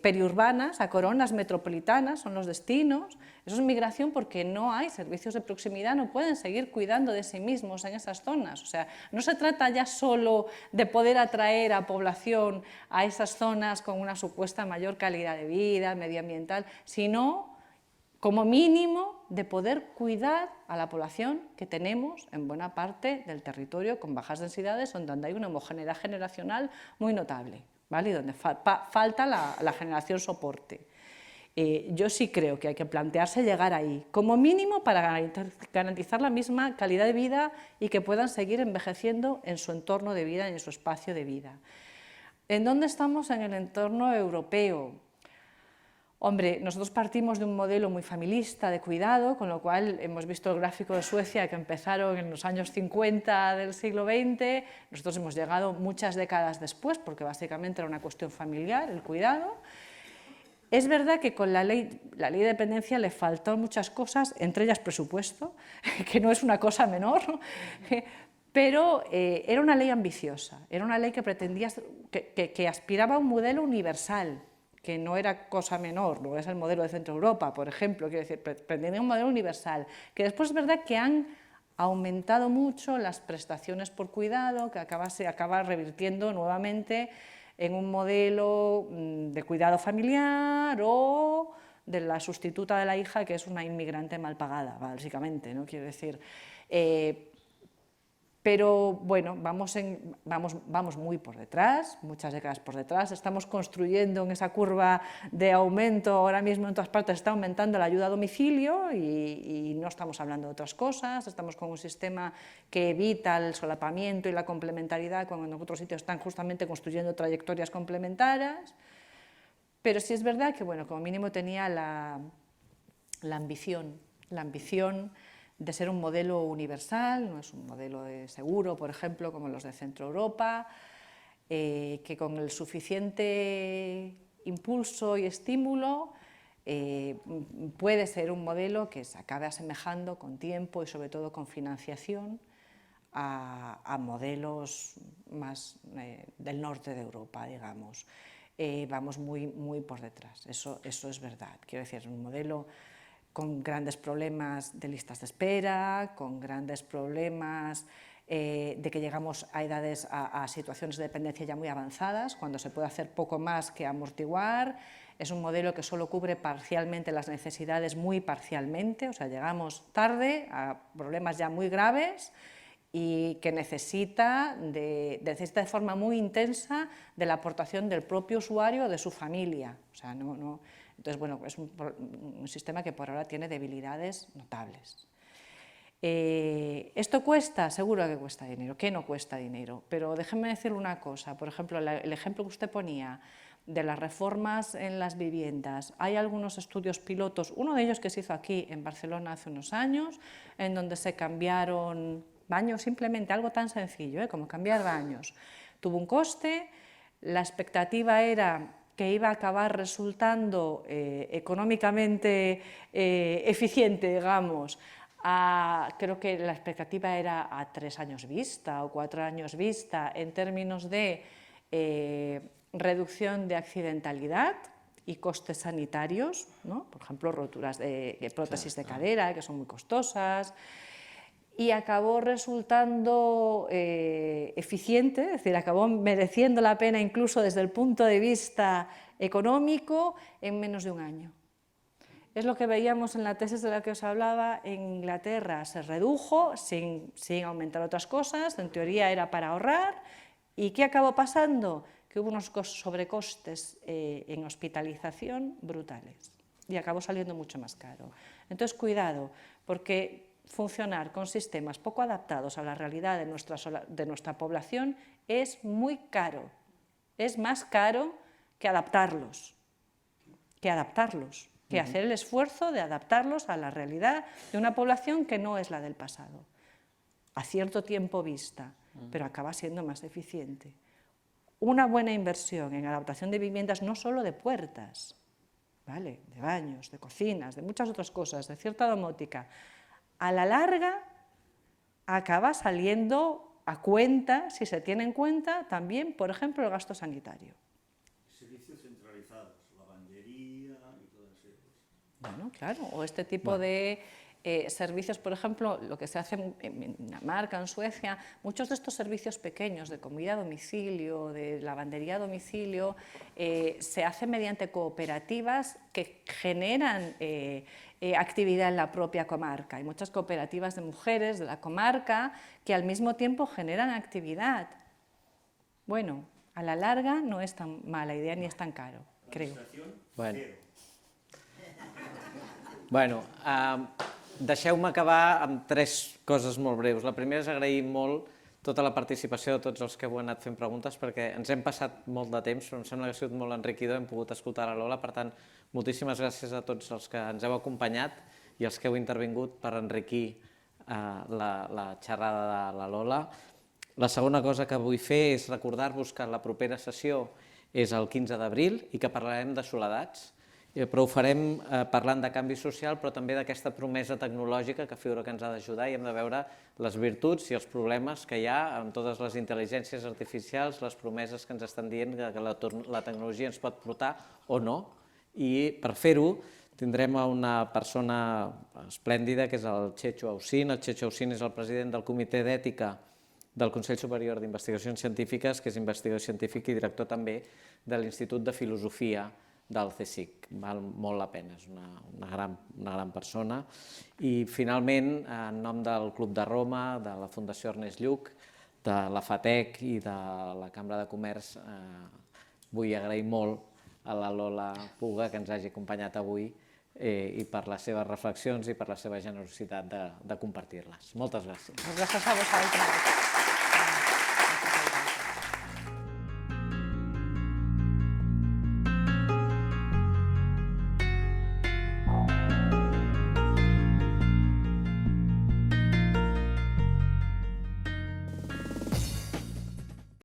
periurbanas, a coronas metropolitanas, son los destinos. Eso es migración porque no hay servicios de proximidad, no pueden seguir cuidando de sí mismos en esas zonas. O sea, no se trata ya solo de poder atraer a población a esas zonas con una supuesta mayor calidad de vida, medioambiental, sino, como mínimo, de poder cuidar a la población que tenemos en buena parte del territorio con bajas densidades, donde hay una homogeneidad generacional muy notable. ¿Vale? Y donde falta la generación soporte. Yo sí creo que hay que plantearse llegar ahí, como mínimo para garantizar la misma calidad de vida y que puedan seguir envejeciendo en su entorno de vida y en su espacio de vida. ¿En dónde estamos en el entorno europeo? Hombre, nosotros partimos de un modelo muy familista de cuidado, con lo cual hemos visto el gráfico de Suecia que empezaron en los años 50 del siglo XX, nosotros hemos llegado muchas décadas después, porque básicamente era una cuestión familiar, el cuidado. Es verdad que con la ley de dependencia le faltaron muchas cosas, entre ellas presupuesto, que no es una cosa menor, pero era una ley ambiciosa, era una ley que pretendía, que aspiraba a un modelo universal, que no era cosa menor, no es el modelo de Centro Europa, por ejemplo, quiero decir, pretendía un modelo universal, que después es verdad que han aumentado mucho las prestaciones por cuidado, que se acaba revirtiendo nuevamente en un modelo de cuidado familiar o de la sustituta de la hija, que es una inmigrante mal pagada, básicamente, ¿no? Quiero decir, pero bueno, vamos muy por detrás, muchas décadas por detrás, estamos construyendo en esa curva de aumento, ahora mismo en todas partes está aumentando la ayuda a domicilio y no estamos hablando de otras cosas, estamos con un sistema que evita el solapamiento y la complementariedad cuando en otros sitios están justamente construyendo trayectorias complementarias, pero sí es verdad que, bueno, como mínimo tenía la ambición de ser un modelo universal, no es un modelo de seguro, por ejemplo, como los de Centro Europa, que con el suficiente impulso y estímulo puede ser un modelo que se acabe asemejando con tiempo y sobre todo con financiación a modelos más del norte de Europa, digamos. Vamos muy por detrás, eso es verdad. Quiero decir, un modelo con grandes problemas de listas de espera, con grandes problemas de que llegamos a edades, a situaciones de dependencia ya muy avanzadas, cuando se puede hacer poco más que amortiguar. Es un modelo que solo cubre parcialmente las necesidades, muy parcialmente, o sea, llegamos tarde a problemas ya muy graves y que necesita de forma muy intensa de la aportación del propio usuario o de su familia. O sea, entonces, bueno, es un sistema que por ahora tiene debilidades notables. ¿Esto cuesta? Seguro que cuesta dinero. ¿Qué no cuesta dinero? Pero déjenme decirle una cosa. Por ejemplo, el ejemplo que usted ponía de las reformas en las viviendas. Hay algunos estudios pilotos, uno de ellos que se hizo aquí en Barcelona hace unos años, en donde se cambiaron baños, simplemente algo tan sencillo como cambiar baños. Tuvo un coste, la expectativa era que iba a acabar resultando económicamente eficiente, digamos. Creo que la expectativa era a 3 años vista o 4 años vista en términos de reducción de accidentalidad y costes sanitarios, ¿no? Por ejemplo, roturas de prótesis de cadera, que son muy costosas, y acabó resultando eficiente, es decir, acabó mereciendo la pena incluso desde el punto de vista económico en menos de un año. Es lo que veíamos en la tesis de la que os hablaba. En Inglaterra se redujo sin aumentar otras cosas, en teoría era para ahorrar, ¿y qué acabó pasando? Que hubo unos sobrecostes en hospitalización brutales y acabó saliendo mucho más caro. Entonces, cuidado, porque funcionar con sistemas poco adaptados a la realidad de nuestra población es muy caro. Es más caro que adaptarlos, que hacer el esfuerzo de adaptarlos a la realidad de una población que no es la del pasado, a cierto tiempo vista, pero acaba siendo más eficiente. Una buena inversión en adaptación de viviendas, no solo de puertas, ¿vale?, de baños, de cocinas, de muchas otras cosas, de cierta domótica, a la larga acaba saliendo a cuenta, si se tiene en cuenta, también, por ejemplo, el gasto sanitario. Servicios centralizados, lavandería y todas esas cosas. Bueno, claro, o este tipo de servicios, por ejemplo, lo que se hace en Dinamarca, en Suecia, muchos de estos servicios pequeños de comida a domicilio, de lavandería a domicilio, se hacen mediante cooperativas que generan actividad en la propia comarca. Hay muchas cooperativas de mujeres de la comarca que al mismo tiempo generan actividad. Bueno, a la larga no es tan mala idea ni es tan caro, creo. Bueno, deixeu-me acabar amb 3 coses molt breus. La primera és agrair molt tota la participació de tots els que heu anat fent preguntes, perquè ens hem passat molt de temps, però em sembla que ha sigut molt enriquidor, hem pogut escoltar la Lola, per tant, moltíssimes gràcies a tots els que ens heu acompanyat i els que heu intervingut per enriquir la xerrada de la Lola. La segona cosa que vull fer és recordar-vos que la propera sessió és el 15 d'abril i que parlarem de soledats, però ho farem parlant de canvi social, però també d'aquesta promesa tecnològica que figura que ens ha d'ajudar, i hem de veure les virtuts i els problemes que hi ha amb totes les intel·ligències artificials, les promeses que ens estan dient que la tecnologia ens pot portar o no. I per fer-ho tindrem una persona esplèndida, que és el Chechu Ausin. El Chechu Ausin és el president del Comitè d'Ètica del Consell Superior d'Investigacions Científiques, que és investigador científic i director també de l'Institut de Filosofia del CSIC. Val molt la pena, és una gran persona. I finalment, en nom del Club de Roma, de la Fundació Ernest Lluch, de la FATEC i de la Cambra de Comerç, vull agrair molt a la Lola Puga que ens hagi acompanyat avui i per les seves reflexions i per la seva generositat de compartir-les. Moltes gràcies. Gràcies a vosaltres.